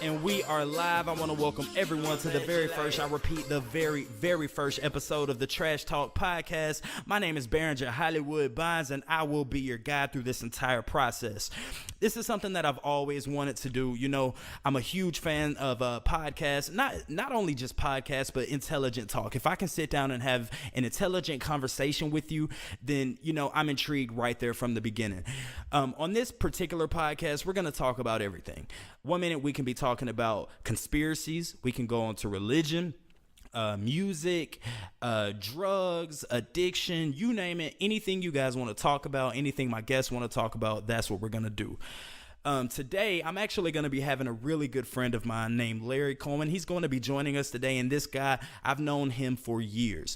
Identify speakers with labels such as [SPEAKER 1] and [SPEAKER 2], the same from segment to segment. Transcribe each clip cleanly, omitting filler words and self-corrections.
[SPEAKER 1] And we are live. I want to welcome everyone to the very first, I repeat, the very, very first episode of the Trash Talk Podcast. My name is Barringer Hollywood Bonds, and I will be your guide through this entire process. This is something that I've always wanted to do. You know, I'm a huge fan of podcasts, not only just podcasts, but intelligent talk. If I can sit down and have an intelligent conversation with you, then, you know, I'm intrigued right there from the beginning. On this particular podcast, we're going to talk about everything. 1 minute we can be talking about conspiracies. We can go on to religion, music, drugs, addiction, you name it. Anything you guys want to talk about, anything my guests want to talk about, that's what we're going to do. Today, I'm actually going to be having a really good friend of mine named Larry Cowan. He's going to be joining us today, and this guy, I've known him for years.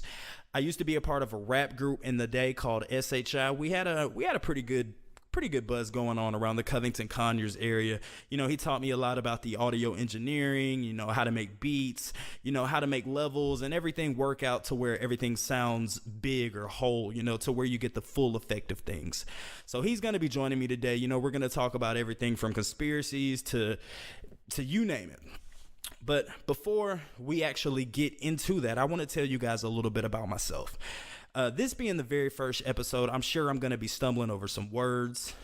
[SPEAKER 1] I used to be a part of a rap group in the day called SHI. We had a pretty good buzz going on around the Covington Conyers area. You know, he taught me a lot about the audio engineering, you know, how to make beats, you know, how to make levels and everything work out to where everything sounds big or whole, you know, to where you get the full effect of things. So he's going to be joining me today. You know, we're going to talk about everything from conspiracies to you name it. But before we actually get into that, I want to tell you guys a little bit about myself. This being the very first episode, I'm sure I'm going to be stumbling over some words.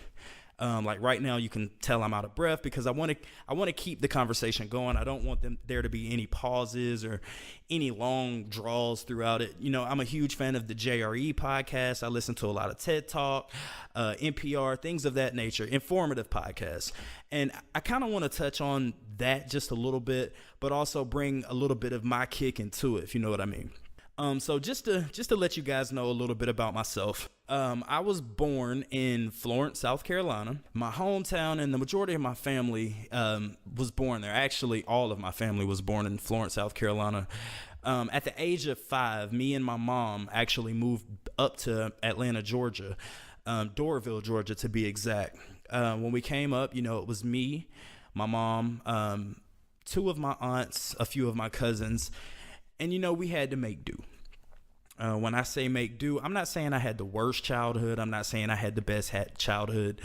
[SPEAKER 1] Like right now, you can tell I'm out of breath because I want to keep the conversation going. I don't want there to be any pauses or any long draws throughout it. You know, I'm a huge fan of the JRE podcast. I listen to a lot of TED Talk, NPR, things of that nature, informative podcasts. And I kind of want to touch on that just a little bit, but also bring a little bit of my kick into it, if you know what I mean. So just to let you guys know a little bit about myself, I was born in Florence, South Carolina. My hometown, and the majority of my family was born there. Actually, all of my family was born in Florence, South Carolina. At the age of 5, me and my mom actually moved up to Atlanta, Georgia, Doraville, Georgia, to be exact. When we came up, you know, it was me, my mom, 2 of my aunts, a few of my cousins, and, you know, we had to make do. When I say make do, I'm not saying I had the worst childhood. I'm not saying I had the best childhood.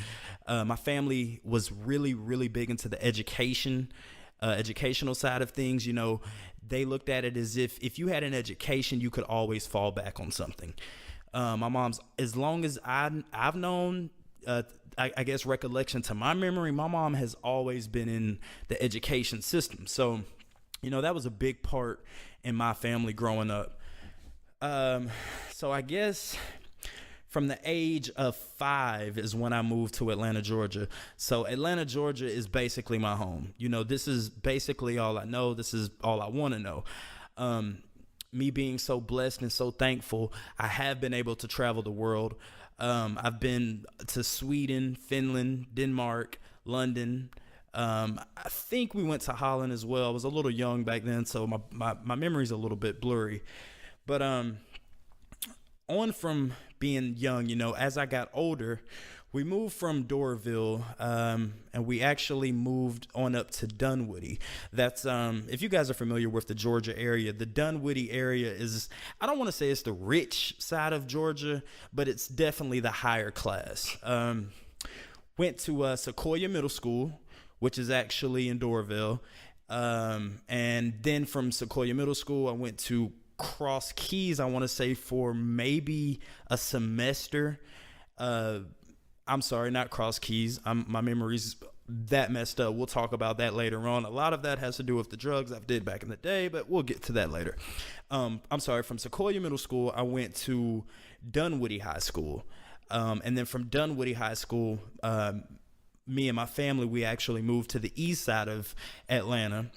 [SPEAKER 1] My family was really, really big into the educational side of things. You know, they looked at it as if you had an education, you could always fall back on something. My mom's, as long as I've known, I guess recollection to my memory, my mom has always been in the education system. So, you know, that was a big part in my family growing up. So I guess from the age of 5 is when I moved to Atlanta, Georgia. So Atlanta, Georgia is basically my home. You know, this is basically all I know. This is all I want to know. Me being so blessed and so thankful, I have been able to travel the world. I've been to Sweden, Finland, Denmark, London. I think we went to Holland as well. I was a little young back then, so my memory's a little bit blurry. But on from being young, you know, as I got older, we moved from Doraville, and we actually moved on up to Dunwoody. That's if you guys are familiar with the Georgia area, the Dunwoody area is, I don't want to say it's the rich side of Georgia, but it's definitely the higher class. Went to Sequoia Middle School, which is actually in Doraville. And then from Sequoia Middle School, I went to Cross Keys, I want to say, for maybe a semester. I'm sorry, not Cross Keys. My memory's that messed up. We'll talk about that later on. A lot of that has to do with the drugs I did back in the day, but we'll get to that later. I'm sorry, from Sequoia Middle School, I went to Dunwoody High School. And then from Dunwoody High School, me and my family, we actually moved to the east side of Atlanta.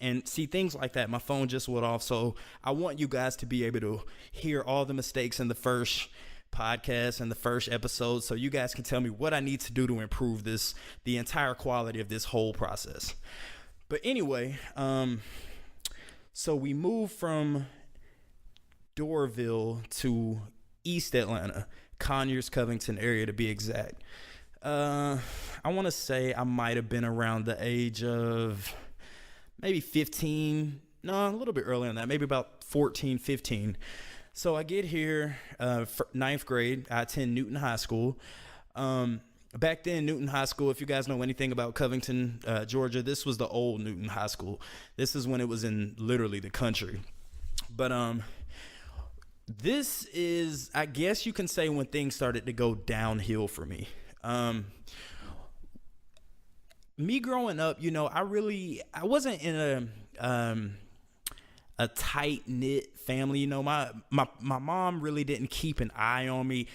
[SPEAKER 1] And see, things like that, my phone just went off. So I want you guys to be able to hear all the mistakes in the first podcast and the first episode, so you guys can tell me what I need to do to improve the entire quality of this whole process. But anyway, so we moved from Doraville to East Atlanta, Conyers, Covington area to be exact. I want to say I might have been around the age of maybe 15, no, a little bit earlier than that, maybe about 14, 15. So I get here, for ninth grade. I attend Newton High School. back then, Newton High School, if you guys know anything about Covington, Georgia, this was the old Newton High School. This is when it was in literally the country. But this is, I guess you can say, when things started to go downhill for me. Me growing up, I wasn't in a tight knit family. My mom really didn't keep an eye on me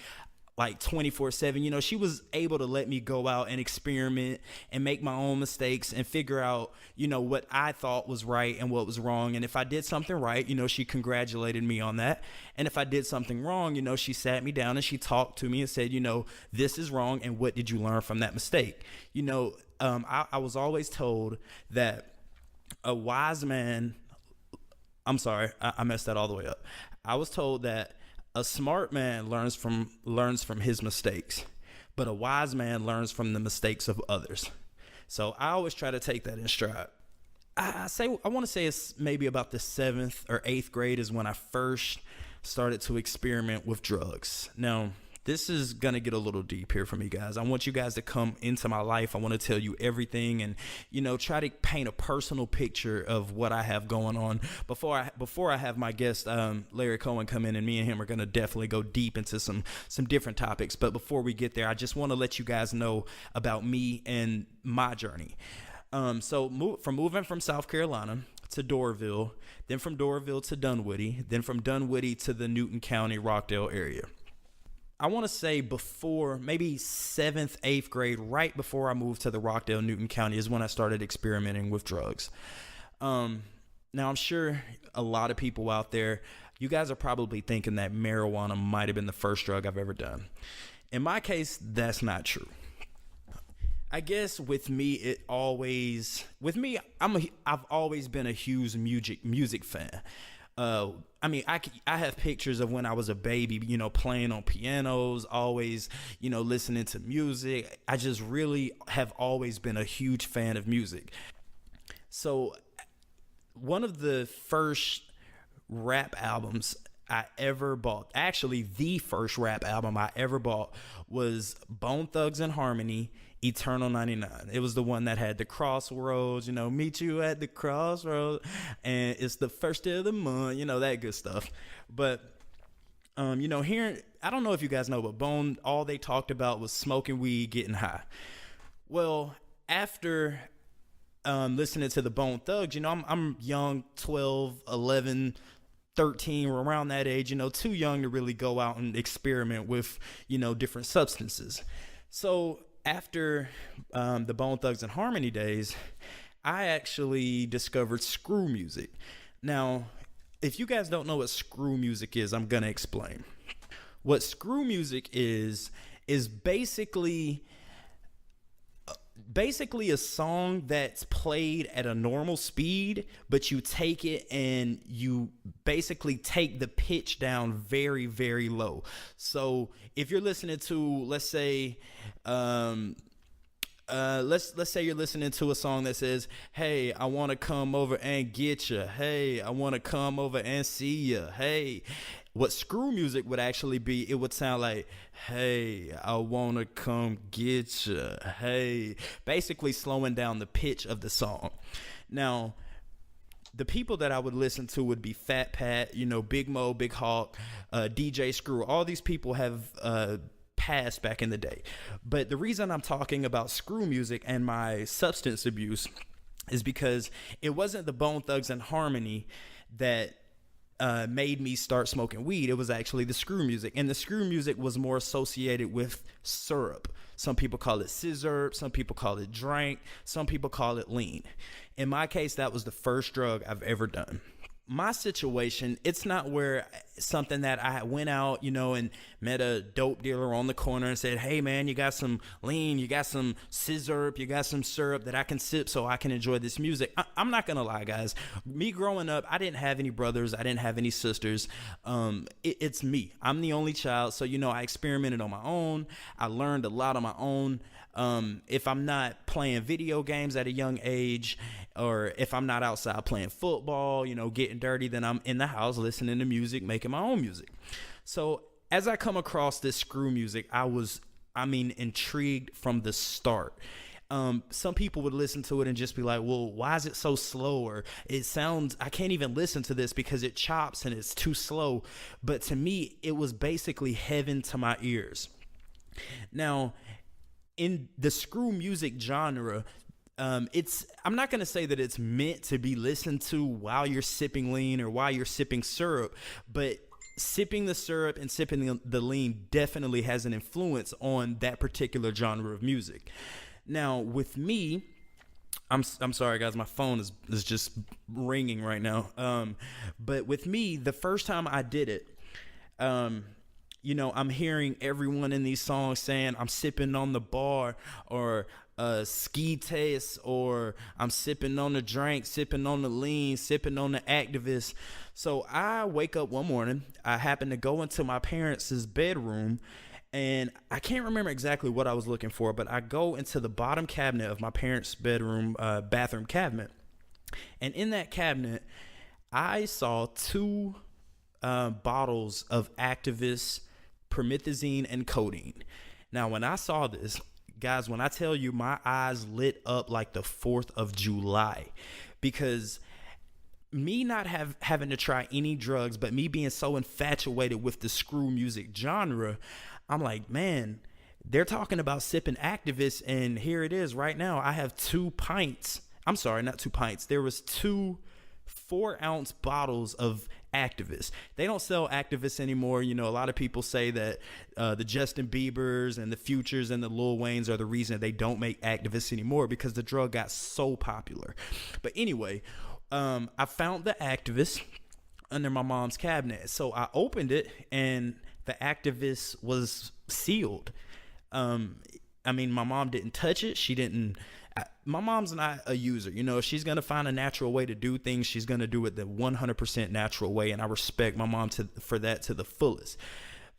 [SPEAKER 1] like 24/7. She was able to let me go out and experiment and make my own mistakes and figure out, what I thought was right and what was wrong. And if I did something right, she congratulated me on that. And if I did something wrong, she sat me down and she talked to me and said, this is wrong. And what did you learn from that mistake? I was always told that a wise man, I'm sorry, I messed that all the way up. I was told that a smart man learns from his mistakes, but a wise man learns from the mistakes of others. So I always try to take that in stride. I want to say it's maybe about the 7th or 8th grade is when I first started to experiment with drugs. Now, this is going to get a little deep here for me, guys. I want you guys to come into my life. I want to tell you everything and, try to paint a personal picture of what I have going on before I have my guest, Larry Cowan, come in, and me and him are going to definitely go deep into some different topics. But before we get there, I just want to let you guys know about me and my journey. Moving from South Carolina to Doraville, then from Doraville to Dunwoody, then from Dunwoody to the Newton County, Rockdale area. I want to say before maybe 7th, 8th grade, right before I moved to the Rockdale, Newton County, is when I started experimenting with drugs. Now, I'm sure a lot of people out there, you guys are probably thinking that marijuana might have been the first drug I've ever done. In my case, that's not true. I guess with me, I've always been a huge music fan. I have pictures of when I was a baby, playing on pianos, always, listening to music. I just really have always been a huge fan of music. So one of the first rap albums I ever bought, actually the first rap album I ever bought, was Bone Thugs and Harmony, Eternal 99. It was the one that had the crossroads, meet you at the crossroads, and it's the first of the month, that good stuff. But, here, I don't know if you guys know, but Bone, all they talked about was smoking weed, getting high. Well, after listening to the Bone Thugs, I'm young, 12, 11, 13, around that age, too young to really go out and experiment with, different substances. So after the Bone Thugs and Harmony days, I actually discovered screw music. Now, if you guys don't know what screw music is, I'm going to explain. What screw music is basically a song that's played at a normal speed, but you take it and you basically take the pitch down very, very low. So if you're listening to, let's say, let's say you're listening to a song that says, "Hey, I want to come over and get you. Hey, I want to come over and see you. Hey." What screw music would actually be, it would sound like, "Hey, I want to come get you. Hey," basically slowing down the pitch of the song. Now, the people that I would listen to would be Fat Pat, Big Mo, Big Hawk, DJ Screw. All these people have passed back in the day. But the reason I'm talking about screw music and my substance abuse is because it wasn't the Bone Thugs and Harmony that made me start smoking weed. It was actually the screw music, and the screw music was more associated with syrup. Some people call it scissor, some people call it drink, some people call it lean. In my case, that was the first drug I've ever done. My situation, it's not where something that I went out, and met a dope dealer on the corner and said, "Hey man, you got some lean, you got some scissor, you got some syrup that I can sip so I can enjoy this music." I'm not gonna lie, guys. Me growing up, I didn't have any brothers, I didn't have any sisters. It's me. I'm the only child, so I experimented on my own. I learned a lot on my own. If I'm not playing video games at a young age, or if I'm not outside playing football, getting dirty, then I'm in the house listening to music, making my own music. So as I come across this screw music, I was intrigued from the start. Some people would listen to it and just be like, well, why is it so slow? Or I can't even listen to this because it chops and it's too slow. But to me, it was basically heaven to my ears. Now, in the screw music genre, I'm not going to say that it's meant to be listened to while you're sipping lean or while you're sipping syrup, but sipping the syrup and sipping the lean definitely has an influence on that particular genre of music. Now, with me, I'm sorry, guys, my phone is just ringing right now. But with me, the first time I did it, I'm hearing everyone in these songs saying I'm sipping on the bar, or ski taste, or I'm sipping on the drink, sipping on the lean, sipping on the activist. So I wake up one morning, I happen to go into my parents' bedroom, and I can't remember exactly what I was looking for, but I go into the bottom cabinet of my parents' bedroom, bathroom cabinet. And in that cabinet, I saw 2 bottles of activist, promethazine, and codeine. Now, when I saw this, guys, when I tell you my eyes lit up like the 4th of July, because me not having to try any drugs, but me being so infatuated with the screw music genre, I'm like, man, they're talking about sipping activists, and here it is right now. I have 2 pints. I'm sorry, not 2 pints. There was 2 4-ounce bottles of activists. They don't sell activists anymore. A lot of people say that the Justin Biebers and the Futures and the Lil Waynes are the reason they don't make activists anymore, because the drug got so popular. But anyway, I found the activist under my mom's cabinet. So I opened it, and the activist was sealed. My mom didn't touch it. She didn't. My mom's not a user. If she's going to find a natural way to do things, she's going to do it the 100% natural way. And I respect my mom for that to the fullest.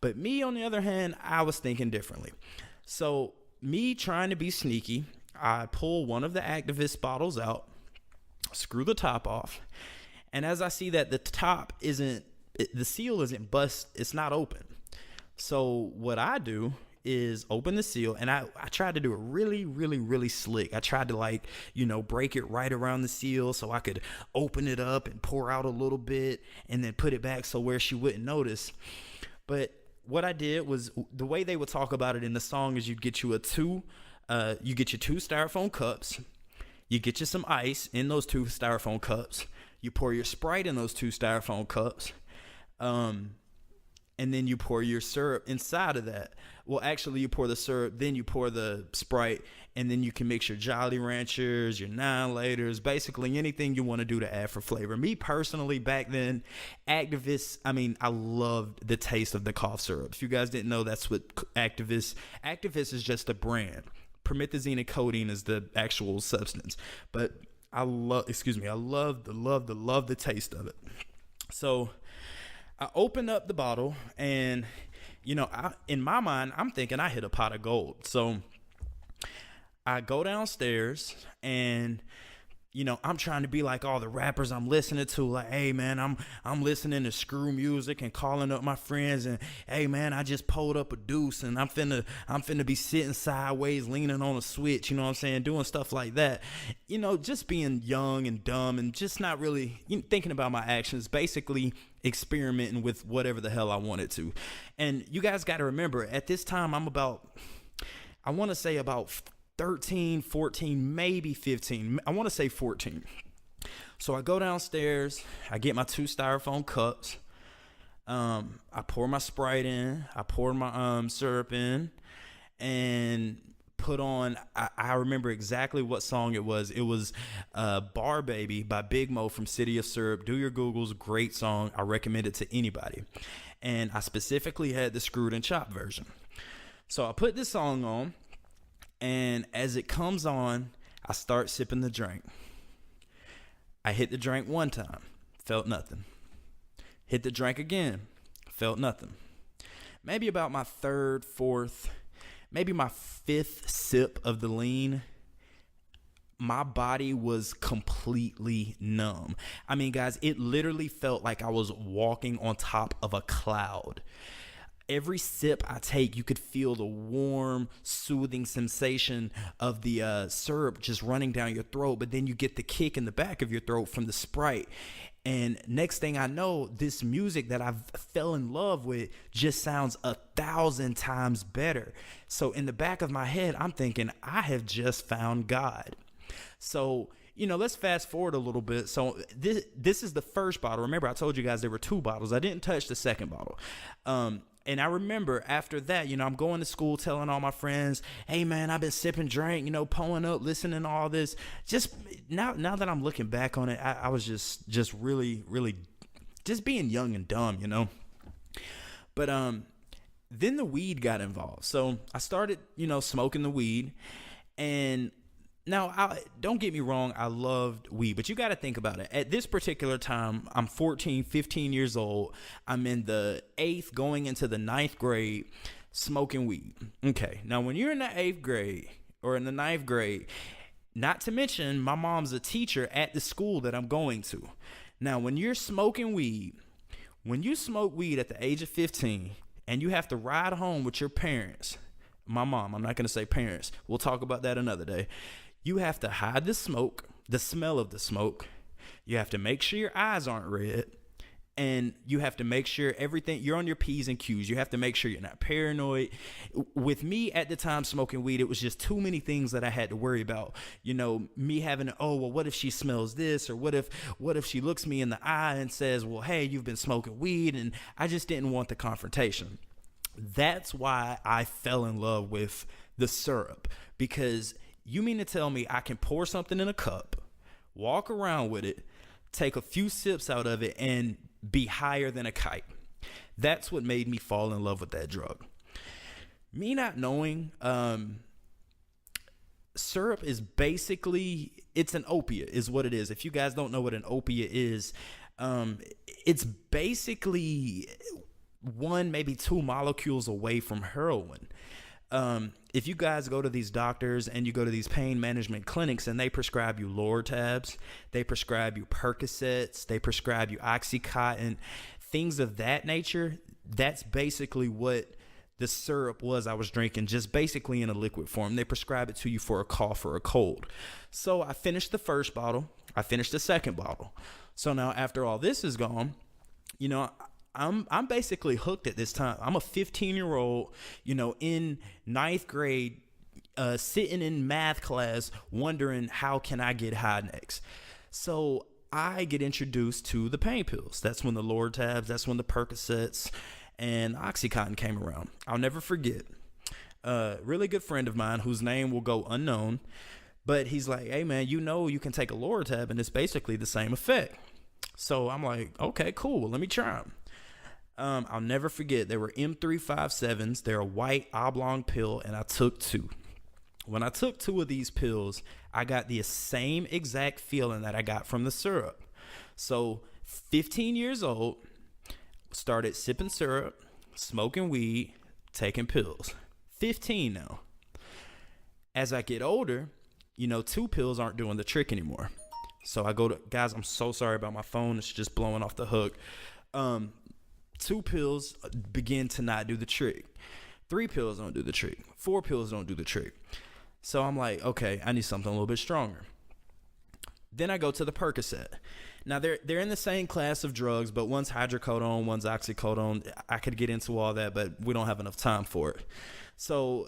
[SPEAKER 1] But me, on the other hand, I was thinking differently. So me trying to be sneaky, I pull one of the activist bottles out, screw the top off. And as I see that the seal isn't bust, it's not open. So what I do is open the seal, and I tried to do it really, really, really slick. I tried to break it right around the seal so I could open it up and pour out a little bit and then put it back so where she wouldn't notice. But what I did was, the way they would talk about it in the song is you get your 2 styrofoam cups, you get you some ice in those 2 styrofoam cups, you pour your Sprite in those 2 styrofoam cups, and then you pour your syrup inside of that. Well, actually, you pour the syrup, then you pour the Sprite, and then you can mix your Jolly Ranchers, your 9-laters, basically anything you want to do to add for flavor. Me personally, back then, activists, I loved the taste of the cough syrup. If you guys didn't know, that's what activist is just a brand. Promethazine and codeine is the actual substance. But I love the taste of it. So I open up the bottle, and in my mind, I'm thinking I hit a pot of gold. So I go downstairs, and I'm trying to be like all the rappers I'm listening to, like, hey man, I'm listening to screw music and calling up my friends, and hey man, I just pulled up a deuce, and I'm finna be sitting sideways leaning on a switch, doing stuff like that, just being young and dumb and just not really thinking about my actions, basically experimenting with whatever the hell I wanted to. And you guys got to remember, at this time I'm about 13, 14, maybe 15. I want to say 14. So I go downstairs, I get my 2 styrofoam cups, I pour my Sprite in, I pour my syrup in, and put on, I remember exactly what song it was. It was Bar Baby by Big Mo from City of Syrup. Do your Googles, great song. I recommend it to anybody. And I specifically had the screwed and chopped version. So I put this song on, and as it comes on, I start sipping the drink. I hit the drink one time, felt nothing. Hit the drink again, felt nothing. Maybe about my 3rd, 4th, maybe my 5th sip of the lean, my body was completely numb. Guys, it literally felt like I was walking on top of a cloud. every sip I take, you could feel the warm, soothing sensation of the syrup just running down your throat. But then you get the kick in the back of your throat from the Sprite. And next thing I know, this music that I fell in love with just sounds 1,000 times better. So in the back of my head, I'm thinking, I have just found God. So, let's fast forward a little bit. So this is the first bottle. Remember, I told you guys there were 2 bottles. I didn't touch the second bottle. And I remember after that, I'm going to school telling all my friends, hey, man, I've been sipping drink, pulling up, listening to all this. Just now that I'm looking back on it, I was just really, really just being young and dumb, But then the weed got involved. So I started, smoking the weed. And now, don't get me wrong, I loved weed, but you got to think about it. At this particular time, I'm 14, 15 years old. I'm in the 8th going into the 9th grade smoking weed. Okay, now when you're in the 8th grade or in the 9th grade, not to mention my mom's a teacher at the school that I'm going to. Now, when you're smoking weed, when you smoke weed at the age of 15 and you have to ride home with your parents, my mom, I'm not going to say parents. We'll talk about that another day. You have to hide the smoke, the smell of the smoke. You have to make sure your eyes aren't red. And you have to make sure you're on your P's and Q's. You have to make sure you're not paranoid. With me at the time smoking weed, it was just too many things that I had to worry about. Me having, what if she smells this? Or what if she looks me in the eye and says, well, hey, you've been smoking weed. And I just didn't want the confrontation. That's why I fell in love with the syrup, because you mean to tell me I can pour something in a cup, walk around with it, take a few sips out of it, and be higher than a kite? That's what made me fall in love with that drug. Me not knowing, syrup is basically, it's an opiate is what it is. If you guys don't know what an opiate is, it's basically 1, maybe 2 molecules away from heroin. If you guys go to these doctors and you go to these pain management clinics and they prescribe you Lortabs, they prescribe you Percocets, they prescribe you Oxycontin, things of that nature, that's basically what the syrup was I was drinking, just basically in a liquid form. They prescribe it to you for a cough or a cold. So I finished the first bottle. I finished the second bottle. So now after all this is gone, I'm basically hooked at this time. I'm a 15-year-old, in 9th grade, sitting in math class, wondering how can I get high next. So I get introduced to the pain pills. That's when the Lortabs, that's when the Percocets and Oxycontin came around. I'll never forget. A really good friend of mine whose name will go unknown, but he's like, hey man, you can take a Lortab and it's basically the same effect. So I'm like, okay, cool. Well, let me try them. I'll never forget, they were M357s. They're a white oblong pill, and I took 2. When I took 2 of these pills, I got the same exact feeling that I got from the syrup. So 15 years old, started sipping syrup, smoking weed, taking pills. 15 now. As I get older, 2 pills aren't doing the trick anymore. So I go to, guys, I'm so sorry about my phone. It's just blowing off the hook. 2 pills begin to not do the trick. 3 pills don't do the trick. 4 pills don't do the trick. So I'm like, okay, I need something a little bit stronger. Then I go to the Percocet. Now they're in the same class of drugs, but one's hydrocodone, one's oxycodone. I could get into all that, but we don't have enough time for it. So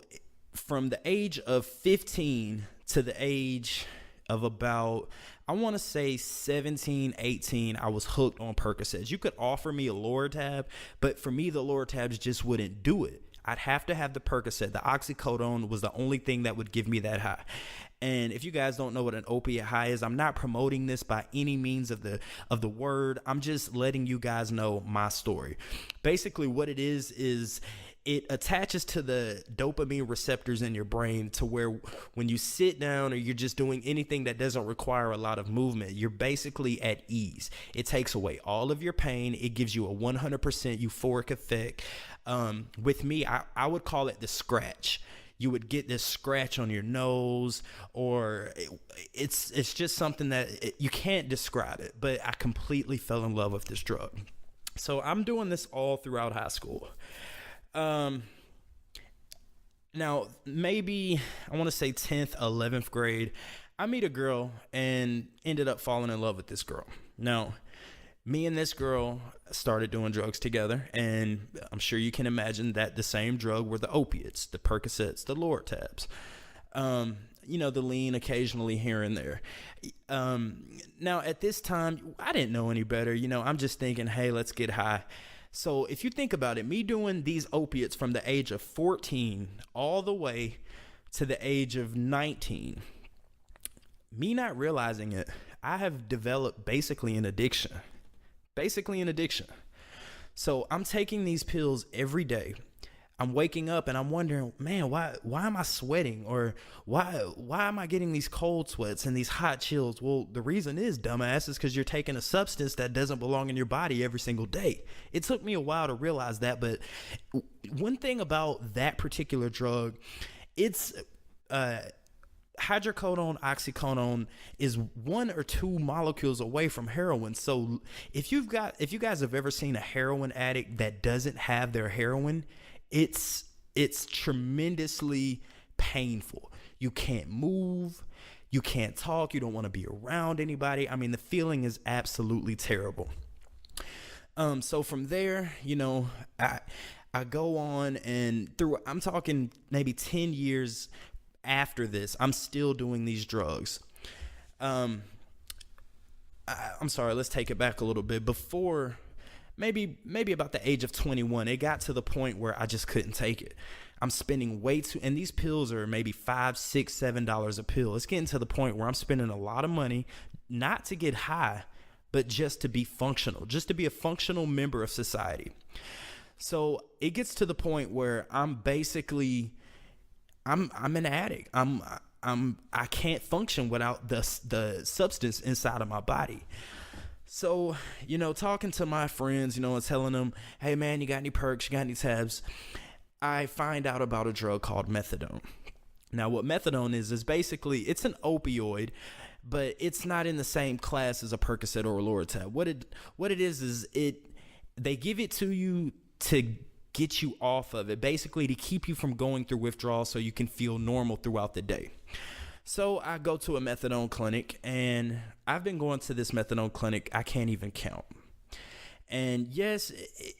[SPEAKER 1] from the age of 15 to the age of about, I want to say 17, 18, I was hooked on Percocets. You could offer me a Lortab, but for me, the Lortabs just wouldn't do it. I'd have to have the Percocet. The oxycodone was the only thing that would give me that high. And if you guys don't know what an opiate high is, I'm not promoting this by any means of the word. I'm just letting you guys know my story. Basically, what it is it attaches to the dopamine receptors in your brain to where when you sit down or you're just doing anything that doesn't require a lot of movement, you're basically at ease. It takes away all of your pain. It gives you a 100% euphoric effect. With me, I would call it the scratch. You would get this scratch on your nose, or it's just something that you can't describe it, but I completely fell in love with this drug. So I'm doing this all throughout high school. Um, Now, maybe I want to say 10th, 11th grade, I meet a girl and ended up falling in love with this girl. Now, me and this girl started doing drugs together, and I'm sure you can imagine that the same drug were the opiates, the Percocets, the Lortabs. The lean occasionally here and there. Now, at this time, I didn't know any better. I'm just thinking, hey, let's get high. So if you think about it, me doing these opiates from the age of 14 all the way to the age of 19, me not realizing it, I have developed basically an addiction. So I'm taking these pills every day. I'm waking up and I'm wondering, man, why am I sweating? Or why am I getting these cold sweats and these hot chills? Well, the reason is, dumbass, is because you're taking a substance that doesn't belong in your body every single day. It took me a while to realize that, but one thing about that particular drug, it's hydrocodone, oxycodone is 1 or 2 molecules away from heroin. So if you guys have ever seen a heroin addict that doesn't have their heroin, it's tremendously painful. You can't move, you can't talk, you don't want to be around anybody. I mean, the feeling is absolutely terrible. So from there, I go on, and I'm talking maybe 10 years after this, I'm still doing these drugs. I'm sorry, let's take it back a little bit. Before maybe about the age of 21, it got to the point where I just couldn't take it. I'm spending way too, and these pills are maybe $5, $6, $7 a pill. It's getting to the point where I'm spending a lot of money, not to get high, but just to be functional, just to be a functional member of society. So it gets to the point where I'm basically, I'm an addict. I can't function without the substance inside of my body. So, talking to my friends, and telling them, hey man, you got any perks? You got any tabs? I find out about a drug called methadone. Now, what methadone is basically, it's an opioid, but it's not in the same class as a Percocet or a Loratab. What it is they give it to you to get you off of it, basically to keep you from going through withdrawal so you can feel normal throughout the day. So I go to a methadone clinic, and I've been going to this methadone clinic, I can't even count. And yes,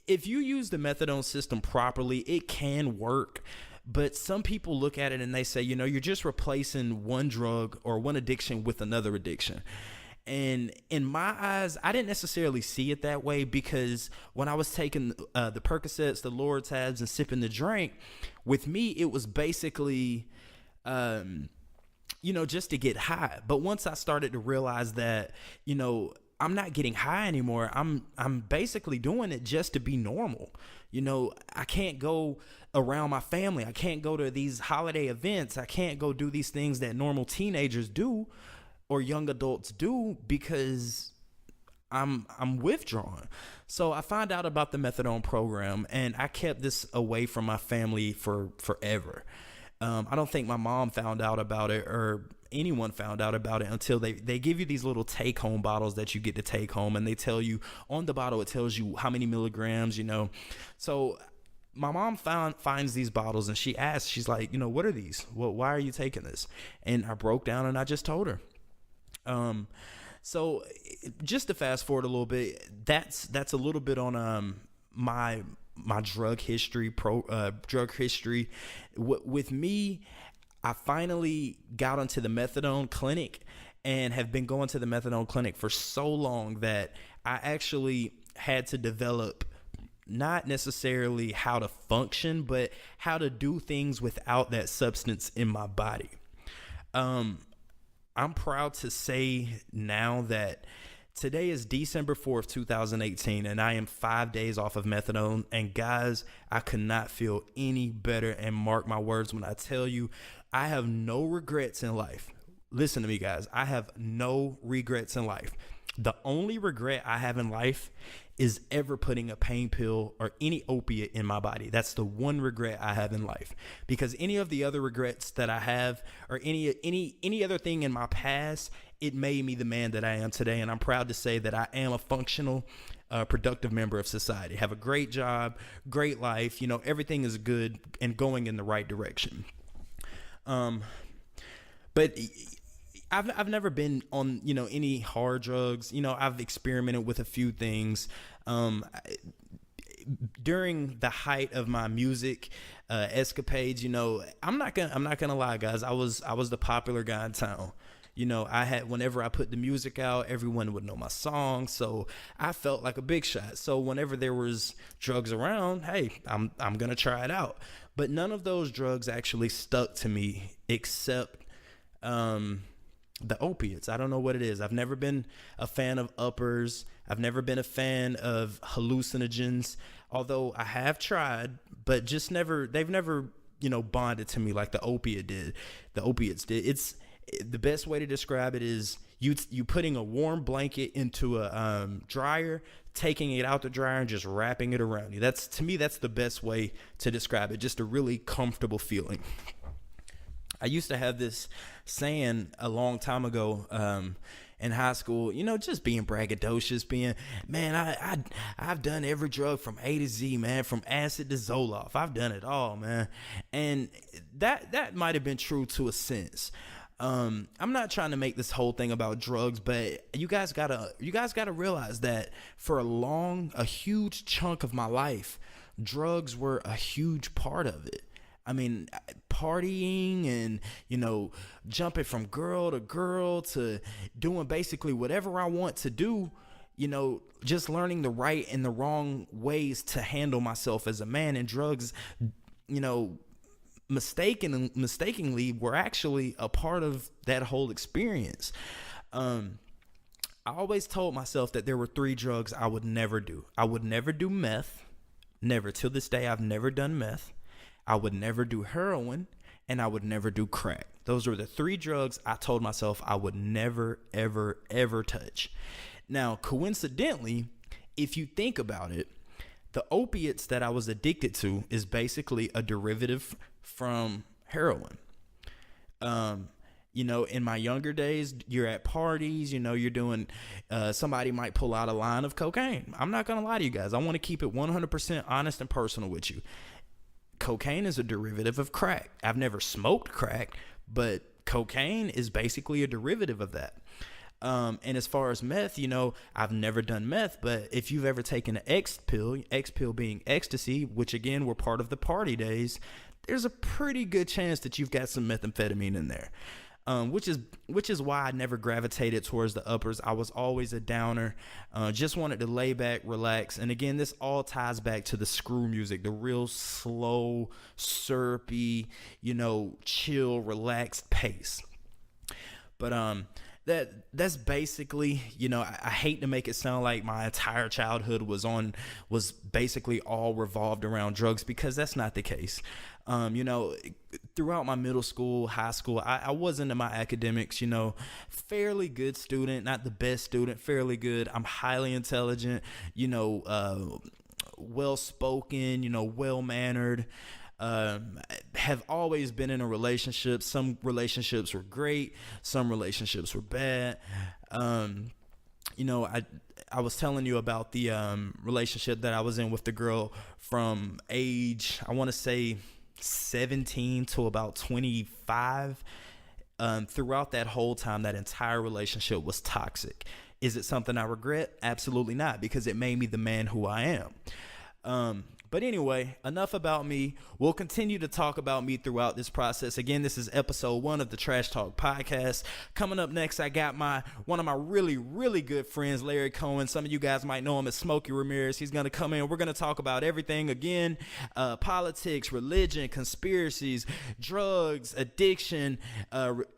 [SPEAKER 1] if you use the methadone system properly, it can work. But some people look at it and they say, you're just replacing one drug or one addiction with another addiction. And in my eyes, I didn't necessarily see it that way, because when I was taking the Percocets, the Loratabs, and sipping the drink, with me, it was basically, just to get high. But once I started to realize that, I'm not getting high anymore, I'm basically doing it just to be normal. I can't go around my family. I can't go to these holiday events. I can't go do these things that normal teenagers do or young adults do, because I'm withdrawn. So I found out about the methadone program, and I kept this away from my family for forever. I don't think my mom found out about it, or anyone found out about it, until they give you these little take home bottles that you get to take home, and they tell you on the bottle, it tells you how many milligrams, So my mom finds these bottles, and she asks, she's like, what are these? Well, why are you taking this? And I broke down and I just told her. So just to fast forward a little bit, that's a little bit on my drug history. With me, I finally got onto the methadone clinic, and have been going to the methadone clinic for so long that I actually had to develop not necessarily how to function, but how to do things without that substance in my body. I'm proud to say now that today is December 4th, 2018, and I am 5 days off of methadone. And guys, I could not feel any better, and mark my words when I tell you, I have no regrets in life. Listen to me, guys. I have no regrets in life. The only regret I have in life is ever putting a pain pill or any opiate in my body. That's the one regret I have in life, because any of the other regrets that I have, or any other thing in my past, it made me the man that I am today. And I'm proud to say that I am a functional productive member of society, have a great job, great life, everything is good and going in the right direction. But I've never been on, any hard drugs. I've experimented with a few things. During the height of my music escapades, I'm not gonna lie, guys. I was the popular guy in town. Whenever I put the music out, everyone would know my song, so I felt like a big shot. So whenever there was drugs around, hey, I'm gonna try it out. But none of those drugs actually stuck to me except the opiates. I don't know what it is. I've never been a fan of uppers. I've never been a fan of hallucinogens, although I have tried, but they've never, bonded to me like the opiates did. It's the best way to describe it is you putting a warm blanket into a dryer, taking it out the dryer and just wrapping it around you. To me, that's the best way to describe it. Just a really comfortable feeling. I used to have this saying a long time ago in high school, just being braggadocious, I've done every drug from A to Z, man, from acid to Zoloft. I've done it all, man. And that might have been true to a sense. I'm not trying to make this whole thing about drugs, but you guys gotta realize that for a huge chunk of my life, drugs were a huge part of it. I mean, partying and, jumping from girl to girl to doing basically whatever I want to do, just learning the right and the wrong ways to handle myself as a man. And drugs, mistakenly were actually a part of that whole experience. I always told myself that there were 3 drugs I would never do. I would never do meth. Never. Till this day, I've never done meth. I would never do heroin, and I would never do crack. Those were the 3 drugs I told myself I would never, ever, ever touch. Now, coincidentally, if you think about it, the opiates that I was addicted to is basically a derivative from heroin. In my younger days, you're at parties, you're doing, somebody might pull out a line of cocaine. I'm not going to lie to you guys. I want to keep it 100% honest and personal with you. Cocaine is a derivative of crack. I've never smoked crack, but cocaine is basically a derivative of that. And as far as meth, I've never done meth, but if you've ever taken an X pill being ecstasy, which again were part of the party days, there's a pretty good chance that you've got some methamphetamine in there. Which is why I never gravitated towards the uppers. I was always a downer. Just wanted to lay back, relax. And again, this all ties back to the screw music, the real slow, syrupy, chill, relaxed pace. But that's basically, I hate to make it sound like my entire childhood was basically all revolved around drugs, because that's not the case. Throughout my middle school, high school, I was into my academics, fairly good student, not the best student, fairly good. I'm highly intelligent, well-spoken, well-mannered. Have always been in a relationship. Some relationships were great. Some relationships were bad. I was telling you about the relationship that I was in with the girl from age, I want to say 17 to about 25. Throughout that whole time, that entire relationship was toxic. Is it something I regret? Absolutely not, because it made me the man who I am. But anyway, enough about me. We'll continue to talk about me throughout this process. Again, this is episode 1 of the Trash Talk podcast. Coming up next, I got one of my really, really good friends, Larry Cowan. Some of you guys might know him as Smokey Ramirez. He's going to come in. We're going to talk about everything again, politics, religion, conspiracies, drugs, addiction,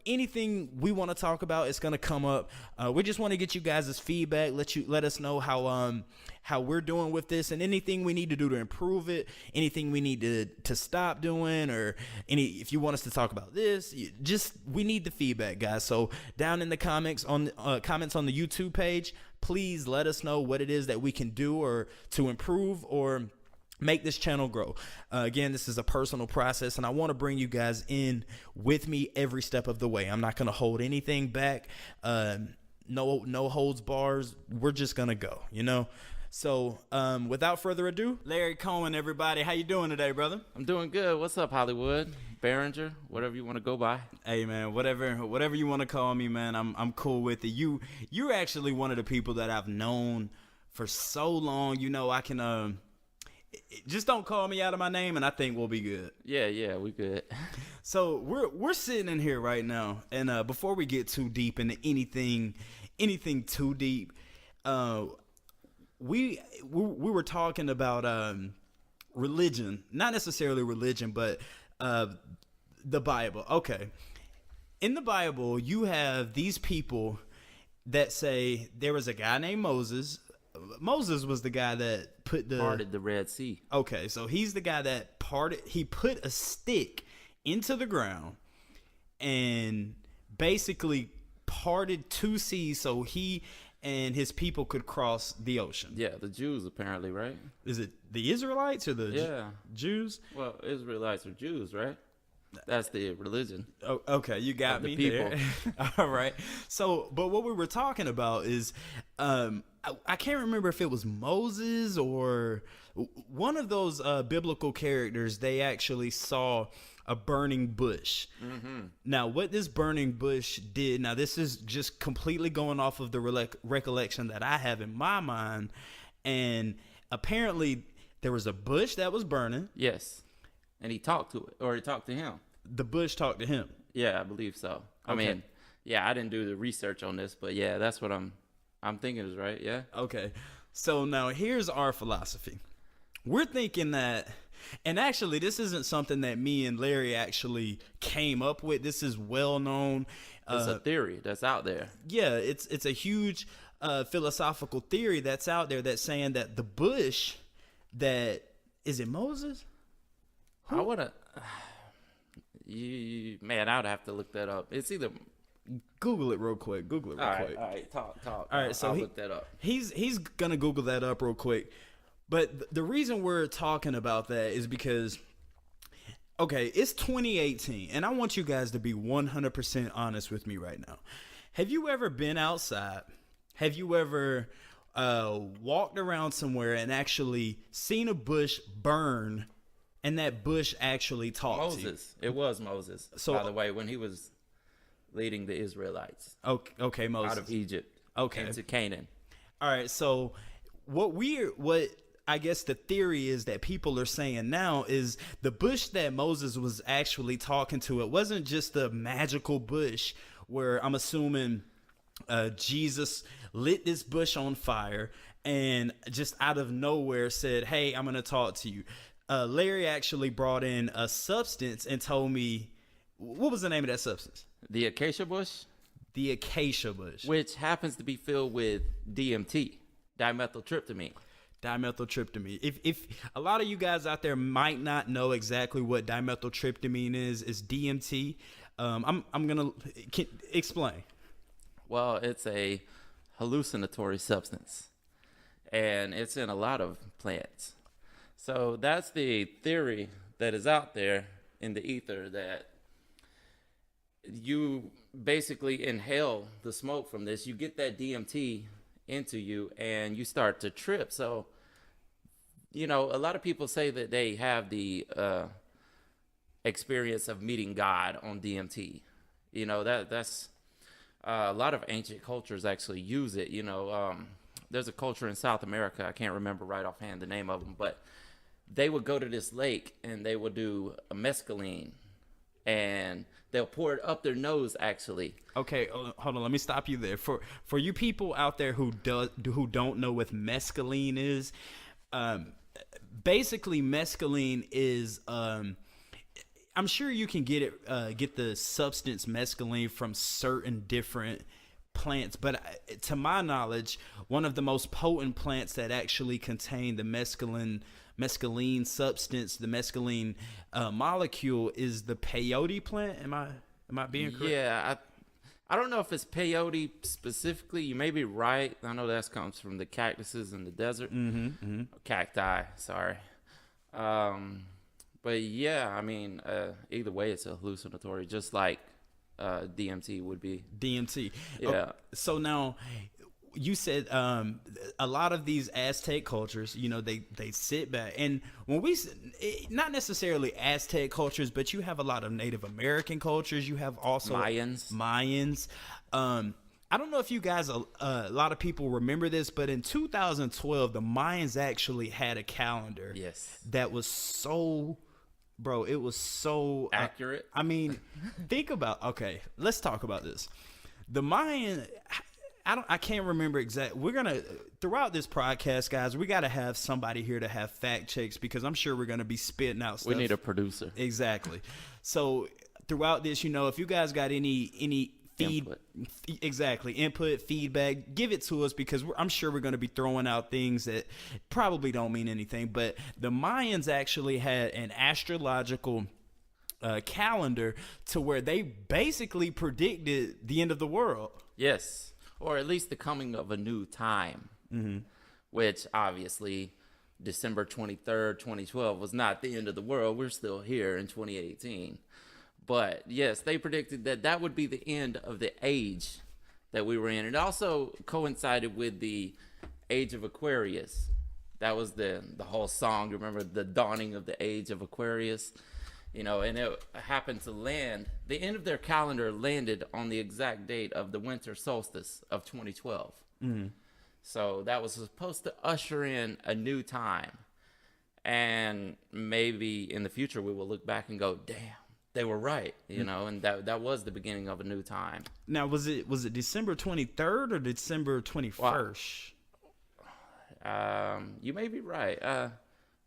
[SPEAKER 1] anything we want to talk about is going to come up. We just want to get you guys' feedback, let us know how we're doing with this, and anything we need to do to improve it, anything we need to stop doing, or if you want us to talk about this, we need the feedback, guys. So down in the comments on the YouTube page, please let us know what it is that we can do or to improve or make this channel grow. Again, this is a personal process, and I want to bring you guys in with me every step of the way. I'm not going to hold anything back. No holds bars. We're just going to go, So, without further ado, Larry Cowan, everybody, how you doing today, brother?
[SPEAKER 2] I'm doing good. What's up, Hollywood? Behringer, whatever you want to go by.
[SPEAKER 1] Hey, man, whatever you want to call me, man, I'm cool with it. You're actually one of the people that I've known for so long. You know, I can just don't call me out of my name, and I think we'll be good.
[SPEAKER 2] Yeah, we good.
[SPEAKER 1] So we're sitting in here right now, and before we get too deep into anything too deep, we were talking about religion, not necessarily religion, but the Bible. Okay, in the Bible, you have these people that say there was a guy named Moses. Moses was the guy that
[SPEAKER 2] Parted the Red Sea.
[SPEAKER 1] Okay, so he's the guy that he put a stick into the ground and basically parted two seas so he and his people could cross the ocean.
[SPEAKER 2] Yeah, the Jews apparently, right?
[SPEAKER 1] Is it the Israelites or the Jews?
[SPEAKER 2] Well, Israelites are Jews, right? That's the religion.
[SPEAKER 1] Oh, okay, you got me there. All right. So, but what we were talking about is, I can't remember if it was Moses or one of those biblical characters. They actually saw a burning bush. Mm-hmm. Now, what this burning bush did, now this is just completely going off of the recollection that I have in my mind, and apparently there was a bush that was burning.
[SPEAKER 2] Yes. And he talked to it, or he talked to him.
[SPEAKER 1] The bush talked to him.
[SPEAKER 2] Yeah, I believe so. Okay. I mean, yeah, I didn't do the research on this, but yeah, that's what I'm thinking is right. Yeah.
[SPEAKER 1] Okay. So now here's our philosophy. We're thinking that, and actually this isn't something that me and Larry actually came up with. This is well known.
[SPEAKER 2] It's a theory that's out there.
[SPEAKER 1] Yeah, it's a huge philosophical theory that's out there that's saying that the bush that, is it Moses?
[SPEAKER 2] I want to, man, I would have to look that up. It's either.
[SPEAKER 1] Google it real quick. All
[SPEAKER 2] right, talk.
[SPEAKER 1] All right, so
[SPEAKER 2] I'll look that up.
[SPEAKER 1] He's gonna Google that up real quick. But the reason we're talking about that is because, okay, it's 2018, and I want you guys to be 100% honest with me right now. Have you ever been outside? Have you ever walked around somewhere and actually seen a bush burn, and that bush actually talked to you?
[SPEAKER 2] It was Moses, so, by the way, when he was leading the Israelites
[SPEAKER 1] okay, Moses.
[SPEAKER 2] Out of Egypt into Canaan. All
[SPEAKER 1] right, so what I guess the theory is that people are saying now is the bush that Moses was actually talking to, it wasn't just a magical bush where I'm assuming Jesus lit this bush on fire and just out of nowhere said, hey, I'm going to talk to you. Larry actually brought in a substance and told me, what was the name of that substance?
[SPEAKER 2] The acacia bush?
[SPEAKER 1] The acacia bush.
[SPEAKER 2] Which happens to be filled with DMT, dimethyltryptamine. If a lot of you guys out there might not know exactly what dimethyltryptamine is DMT. I'm gonna explain. Well, it's a hallucinatory substance, and it's in a lot of plants. So that's the theory that is out there in the ether, that you basically inhale the smoke from this, you get that DMT into you, and you start to trip. So, you know, a lot of people say that they have the experience of meeting God on DMT. You know, that's a lot of ancient cultures actually use it. You know, there's a culture in South America, I can't remember right offhand the name of them, but they would go to this lake and they would do a mescaline, and they'll pour it up their nose, actually.
[SPEAKER 1] Okay, hold on. Let me stop you there. For you people out there who don't know what mescaline is, basically mescaline is, I'm sure you can get the substance mescaline from certain different plants, but to my knowledge, one of the most potent plants that actually contain the mescaline substance, the mescaline molecule, is the peyote plant. Am I being correct?
[SPEAKER 2] Yeah, I don't know if it's peyote specifically. You may be right. I know that comes from the cactuses in the desert. Cacti, sorry. But yeah, I mean, either way, it's a hallucinatory, just like DMT would be.
[SPEAKER 1] DMT.
[SPEAKER 2] Yeah.
[SPEAKER 1] Okay, so now, you said a lot of these Aztec cultures, they sit back, and when not necessarily Aztec cultures, but you have a lot of Native American cultures. You have also Mayans. I don't know if you guys, a lot of people remember this, but in 2012, the Mayans actually had a calendar.
[SPEAKER 2] Yes.
[SPEAKER 1] That was so, bro, it was so
[SPEAKER 2] accurate.
[SPEAKER 1] I mean, okay, let's talk about this. The Mayan, I can't remember exactly. We're going to, throughout this podcast, guys, we got to have somebody here to have fact checks, because I'm sure we're going to be spitting out stuff.
[SPEAKER 2] We need a producer.
[SPEAKER 1] Exactly. So throughout this, if you guys got any input, feedback, give it to us, because I'm sure we're going to be throwing out things that probably don't mean anything. But the Mayans actually had an astrological calendar to where they basically predicted the end of the world.
[SPEAKER 2] Yes, or at least the coming of a new time, which obviously December 23rd, 2012 was not the end of the world. We're still here in 2018. But yes, they predicted that would be the end of the age that we were in. It also coincided with the age of Aquarius. That was the whole song. Remember, the dawning of the age of Aquarius, and it happened to land. The end of their calendar landed on the exact date of the winter solstice of 2012. So that was supposed to usher in a new time. And maybe in the future we will look back and go, damn, they were right, and that was the beginning of a new time.
[SPEAKER 1] Now, was it December 23rd or December 21st?
[SPEAKER 2] You may be right.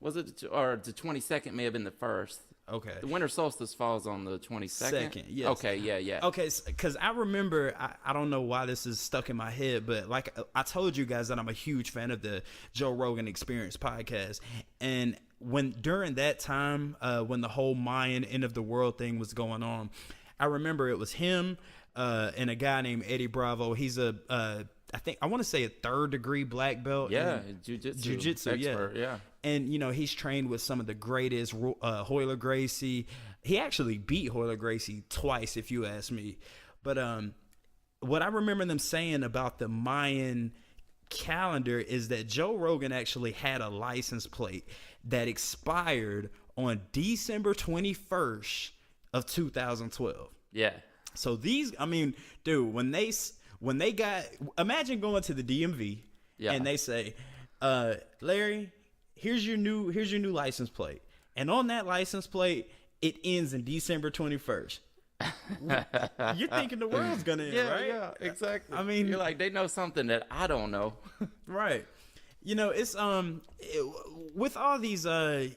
[SPEAKER 2] Was it, or the 22nd may have been the first.
[SPEAKER 1] Okay.
[SPEAKER 2] The winter solstice falls on the 22nd?
[SPEAKER 1] Second, yes.
[SPEAKER 2] Okay, yeah.
[SPEAKER 1] Okay, because I remember, I don't know why this is stuck in my head, but like I told you guys that I'm a huge fan of the Joe Rogan Experience podcast. And during that time, when the whole Mayan end of the world thing was going on, I remember it was him and a guy named Eddie Bravo. He's I want to say a 3rd degree black belt.
[SPEAKER 2] Yeah, jiu-jitsu expert, yeah.
[SPEAKER 1] And, he's trained with some of the greatest, Royler Gracie. He actually beat Royler Gracie twice, if you ask me. But what I remember them saying about the Mayan calendar is that Joe Rogan actually had a license plate that expired on December 21st of 2012.
[SPEAKER 2] Yeah.
[SPEAKER 1] So dude, when they got, imagine going to the DMV and they say, Larry, here's your new license plate. And on that license plate, it ends in December 21st. You're thinking the world's going to end, right?
[SPEAKER 2] Yeah, exactly.
[SPEAKER 1] I mean,
[SPEAKER 2] you're like, they know something that I don't know.
[SPEAKER 1] Right. It's with all these I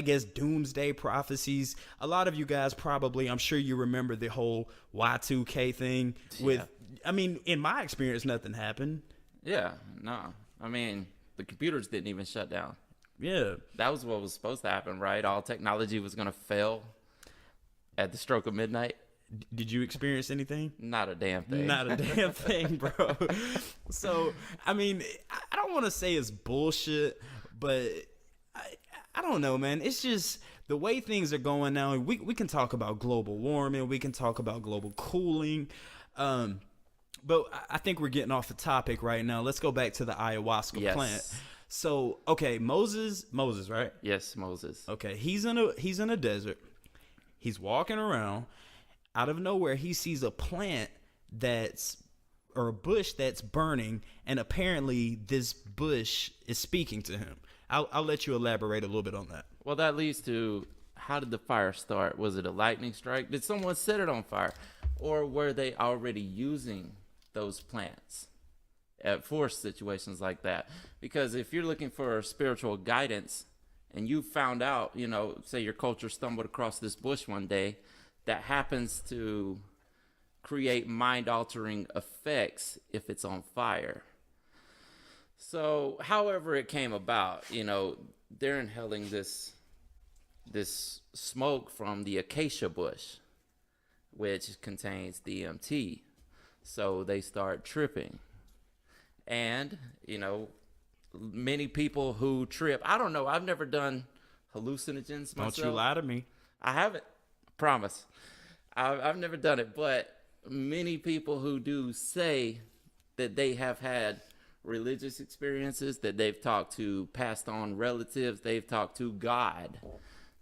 [SPEAKER 1] guess doomsday prophecies, a lot of you guys probably, I'm sure you remember the whole Y2K thing in my experience, nothing happened.
[SPEAKER 2] Yeah, no. The computers didn't even shut down.
[SPEAKER 1] Yeah.
[SPEAKER 2] That was what was supposed to happen, right? All technology was going to fail at the stroke of midnight.
[SPEAKER 1] Did you experience anything?
[SPEAKER 2] Not a damn thing.
[SPEAKER 1] Not a damn thing, bro. So, I don't want to say it's bullshit, but I don't know, man. It's just the way things are going now. We can talk about global warming. We can talk about global cooling. But I think we're getting off the topic right now. Let's go back to the ayahuasca plant. So, okay, Moses, right?
[SPEAKER 2] Yes, Moses.
[SPEAKER 1] Okay, he's in a desert. He's walking around. Out of nowhere, he sees a plant or a bush that's burning, and apparently this bush is speaking to him. I'll let you elaborate a little bit on that.
[SPEAKER 2] Well, that leads to, how did the fire start? Was it a lightning strike? Did someone set it on fire? Or were they already using those plants for situations like that? Because if you're looking for spiritual guidance and you found out, say your culture stumbled across this bush one day that happens to create mind-altering effects if it's on fire. So, however it came about, they're inhaling this smoke from the acacia bush, which contains DMT. So they start tripping. And, many people who trip, I don't know, I've never done hallucinogens myself.
[SPEAKER 1] Don't you lie to me.
[SPEAKER 2] I haven't, promise. I've never done it, but many people who do say
[SPEAKER 3] that they have had religious experiences, that they've talked to passed on relatives, they've talked to God,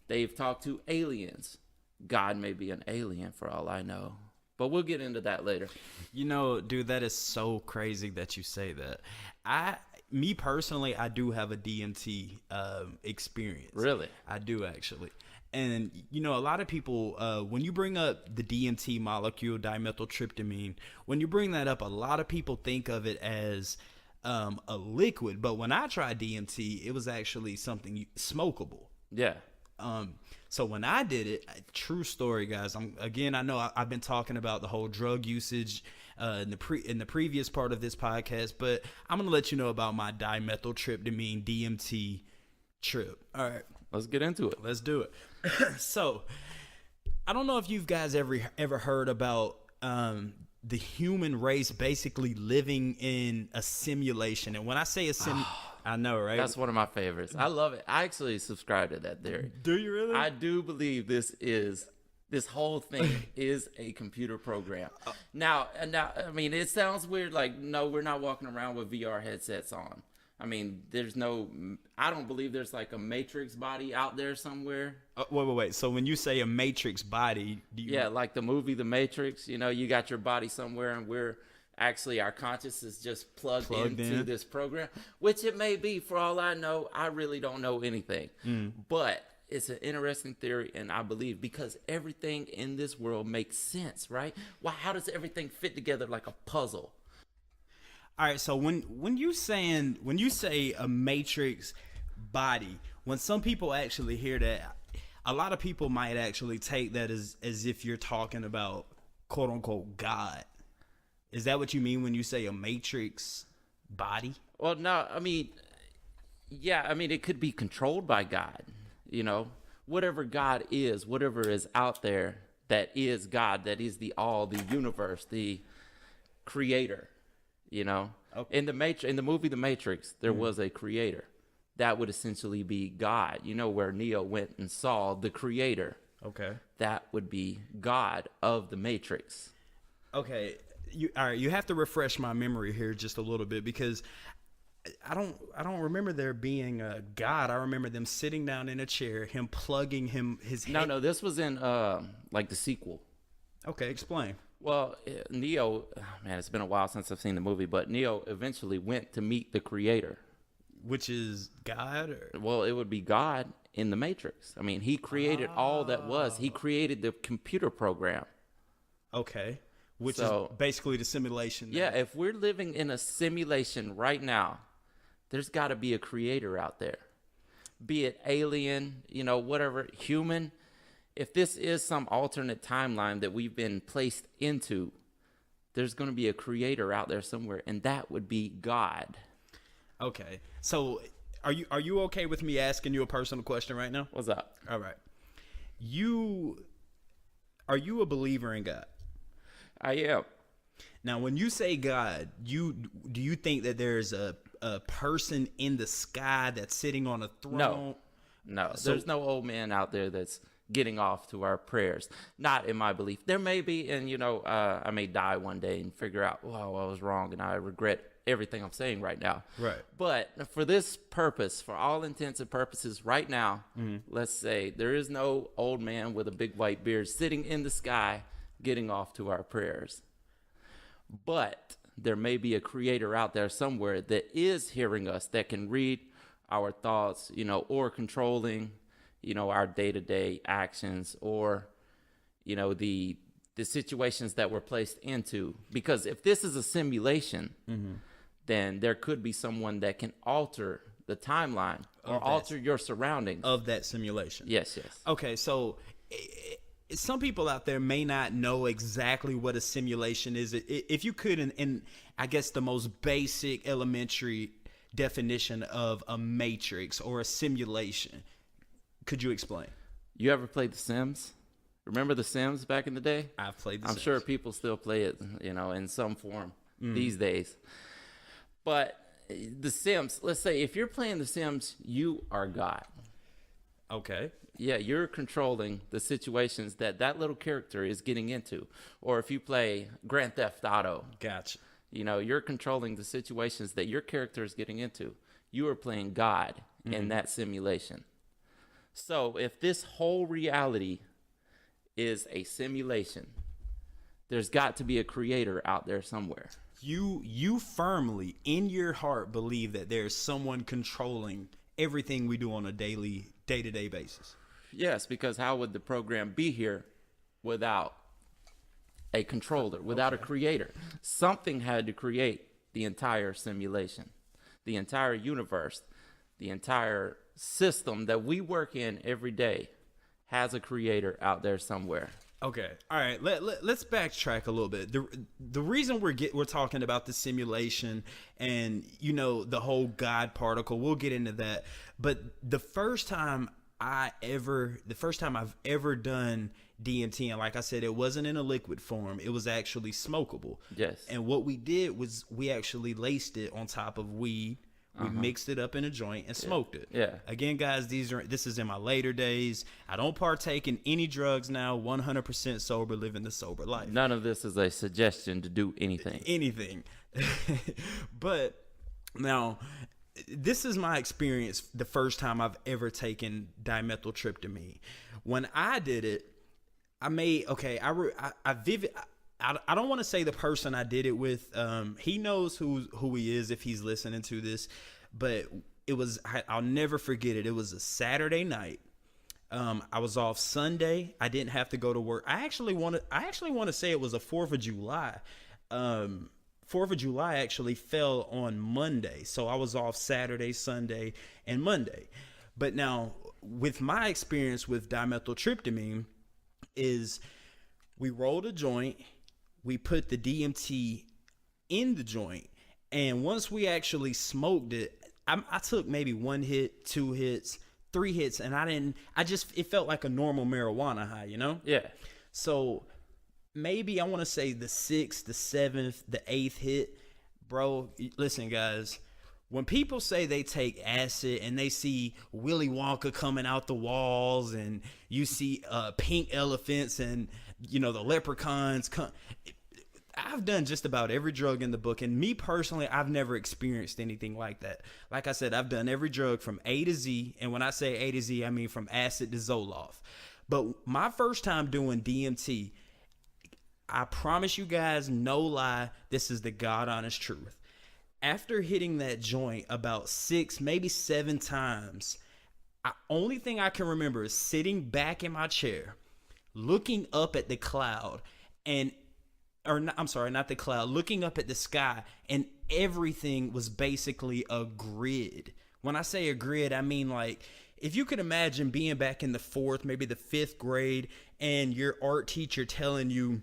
[SPEAKER 3] they've talked to aliens. God may be an alien for all I know, but we'll get into that later.
[SPEAKER 2] You know, dude, that is so crazy that you say that. Me personally, I do have a DMT experience.
[SPEAKER 3] Really?
[SPEAKER 2] I do, actually. And, you know, a lot of people, when you bring up the DMT molecule, dimethyltryptamine, when you bring that up, a lot of people think of it as a liquid. But when I tried DMT, it was actually something smokable.
[SPEAKER 3] Yeah.
[SPEAKER 2] So when I did it, true story, guys. I know I've been talking about the whole drug usage in the previous part of this podcast, but I'm gonna let you know about my dimethyltryptamine DMT trip. All right,
[SPEAKER 3] let's get into it.
[SPEAKER 2] Let's do it. So I don't know if you guys ever heard about the human race basically living in a simulation, and when I say I know, right?
[SPEAKER 3] That's one of my favorites. I love it. I actually subscribe to that theory.
[SPEAKER 2] Do you really?
[SPEAKER 3] I do believe this whole thing is a computer program. Now, I mean, it sounds weird. Like, no, we're not walking around with VR headsets on. I mean, I don't believe there's like a Matrix body out there somewhere.
[SPEAKER 2] Wait. So when you say a Matrix body,
[SPEAKER 3] Yeah, like the movie The Matrix, you know, you got your body somewhere and our conscious is just plugged into this program, which it may be. For all I know, I really don't know anything. But it's an interesting theory, and I believe because everything in this world makes sense, right? Well, how does everything fit together like a puzzle?
[SPEAKER 2] All right, so when you say a Matrix body, when some people actually hear that, a lot of people might actually take that as if you're talking about quote unquote God. Is that what you mean when you say a Matrix body?
[SPEAKER 3] Well, no, I mean, yeah, I mean, it could be controlled by God, you know, whatever God is, whatever is out there that is God, that is the universe, the creator, you know. Okay. In the movie The Matrix, there was a creator. That would essentially be God, you know, where Neo went and saw the creator.
[SPEAKER 2] Okay. That
[SPEAKER 3] would be God of the Matrix.
[SPEAKER 2] Okay. All right, you have to refresh my memory here just a little bit, because I don't remember there being a God. I remember them sitting down in a chair, him plugging his head.
[SPEAKER 3] No, this was in like the sequel.
[SPEAKER 2] Okay, explain.
[SPEAKER 3] Well, Neo, man, it's been a while since I've seen the movie, but Neo eventually went to meet the creator.
[SPEAKER 2] Which is God? Or?
[SPEAKER 3] Well, it would be God in the Matrix. I mean, he created all that was. He created the computer program.
[SPEAKER 2] Okay. Which is basically the simulation.
[SPEAKER 3] Yeah, if we're living in a simulation right now, there's got to be a creator out there. Be it alien, you know, whatever, human. If this is some alternate timeline that we've been placed into, there's going to be a creator out there somewhere, and that would be God.
[SPEAKER 2] Okay. So are you okay with me asking you a personal question right now?
[SPEAKER 3] What's up?
[SPEAKER 2] All right. Are you a believer in God?
[SPEAKER 3] I am.
[SPEAKER 2] Now, when you say God, do you think that there's a person in the sky that's sitting on a throne?
[SPEAKER 3] No. There's no old man out there that's getting off to our prayers. Not in my belief. There may be, and you know, I may die one day and figure out, wow, I was wrong, and I regret everything I'm saying right now.
[SPEAKER 2] Right.
[SPEAKER 3] But for this purpose, for all intents and purposes, right now, let's say there is no old man with a big white beard sitting in the sky getting off to our prayers. But there may be a creator out there somewhere that is hearing us, that can read our thoughts, you know, or controlling, you know, our day-to-day actions, or, you know, the situations that we're placed into. Because if this is a simulation, then there could be someone that can alter the timeline or alter your surroundings
[SPEAKER 2] of that simulation.
[SPEAKER 3] Yes.
[SPEAKER 2] Okay, so some people out there may not know exactly what a simulation is. If you could, in I guess the most basic elementary definition of a matrix or a simulation, could you explain?
[SPEAKER 3] You ever played The Sims? Remember The Sims back in the day?
[SPEAKER 2] I've played The
[SPEAKER 3] Sims. I'm sure people still play it, you know, in some form these days. But The Sims, let's say if you're playing The Sims, you are God.
[SPEAKER 2] Okay.
[SPEAKER 3] Yeah, you're controlling the situations that little character is getting into. Or if you play Grand Theft Auto.
[SPEAKER 2] Gotcha.
[SPEAKER 3] You know, you're controlling the situations that your character is getting into. You are playing God in that simulation. So if this whole reality is a simulation, there's got to be a creator out there somewhere.
[SPEAKER 2] You firmly in your heart believe that there's someone controlling everything we do on a day-to-day basis.
[SPEAKER 3] Yes, because how would the program be here without a controller, without a creator? Something had to create the entire simulation, the entire universe, the entire system that we work in every day has a creator out there somewhere.
[SPEAKER 2] Okay. All right. Let's backtrack a little bit. The reason we're talking about the simulation and, you know, the whole God particle, we'll get into that. But the first time I've ever done DMT, and like I said, it wasn't in a liquid form. It was actually smokable.
[SPEAKER 3] Yes.
[SPEAKER 2] And what we did was we actually laced it on top of weed. We mixed it up in a joint and smoked it.
[SPEAKER 3] Yeah.
[SPEAKER 2] Again, guys, this is in my later days. I don't partake in any drugs now. 100% sober, living the sober life.
[SPEAKER 3] None of this is a suggestion to do anything.
[SPEAKER 2] But now, this is my experience the first time I've ever taken dimethyltryptamine. When I did it, I don't want to say the person I did it with. He knows who he is if he's listening to this, but I'll never forget it. It was a Saturday night. I was off Sunday. I didn't have to go to work. I actually want to say it was a 4th of July. 4th of July actually fell on Monday. So I was off Saturday, Sunday, and Monday. But now with my experience with dimethyltryptamine is we rolled a joint. We put the DMT in the joint, and once we actually smoked it, I took maybe 1 hit, 2 hits, 3 hits, and it felt like a normal marijuana high, you know?
[SPEAKER 3] Yeah.
[SPEAKER 2] So maybe I want to say the 6th, the 7th, the 8th hit, bro. Listen, guys. When people say they take acid and they see Willy Wonka coming out the walls and you see pink elephants and, you know, the leprechauns come, I've done just about every drug in the book. And me personally, I've never experienced anything like that. Like I said, I've done every drug from A to Z. And when I say A to Z, I mean from acid to Zoloft. But my first time doing DMT, I promise you guys, no lie, this is the God honest truth. After hitting that joint about 6, maybe 7 times, only thing I can remember is sitting back in my chair, looking up at the cloud, not the cloud, looking up at the sky, and everything was basically a grid. When I say a grid, I mean like, if you could imagine being back in the 4th, maybe the 5th grade, and your art teacher telling you,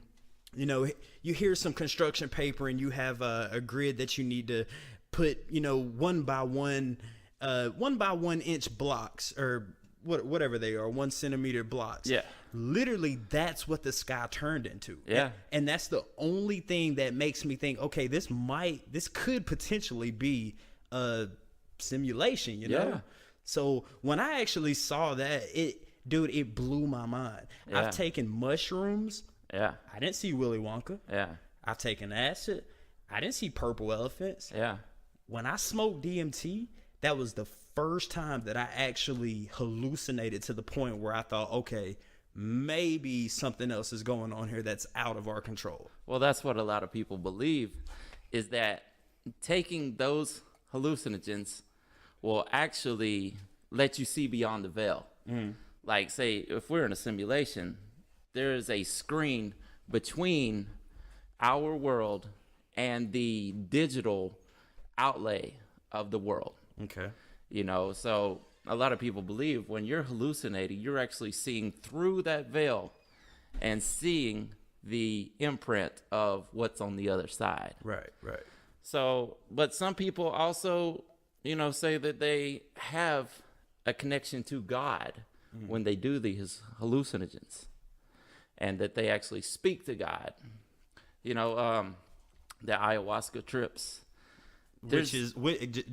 [SPEAKER 2] you know, you hear some construction paper and you have a grid that you need to put, you know, 1 by 1 inch blocks or whatever they are, 1 centimeter blocks.
[SPEAKER 3] Yeah.
[SPEAKER 2] Literally, that's what the sky turned into.
[SPEAKER 3] Yeah.
[SPEAKER 2] And that's the only thing that makes me think, okay, this could potentially be a simulation, you know?
[SPEAKER 3] Yeah.
[SPEAKER 2] So when I actually saw that, it blew my mind.
[SPEAKER 3] Yeah.
[SPEAKER 2] I've taken mushrooms.
[SPEAKER 3] Yeah.
[SPEAKER 2] I didn't see Willy Wonka.
[SPEAKER 3] Yeah.
[SPEAKER 2] I've taken acid. I didn't see purple elephants.
[SPEAKER 3] Yeah.
[SPEAKER 2] When I smoked DMT, that was the first time that I actually hallucinated to the point where I thought, okay, maybe something else is going on here that's out of our control.
[SPEAKER 3] Well, that's what a lot of people believe, is that taking those hallucinogens will actually let you see beyond the veil. Like, say, if we're in a simulation, there is a screen between our world and the digital outlay of the world.
[SPEAKER 2] Okay.
[SPEAKER 3] You know, so a lot of people believe when you're hallucinating, you're actually seeing through that veil and seeing the imprint of what's on the other side.
[SPEAKER 2] Right.
[SPEAKER 3] So, but some people also, you know, say that they have a connection to God when they do these hallucinogens, and that they actually speak to God. You know, the ayahuasca trips.
[SPEAKER 2] Which is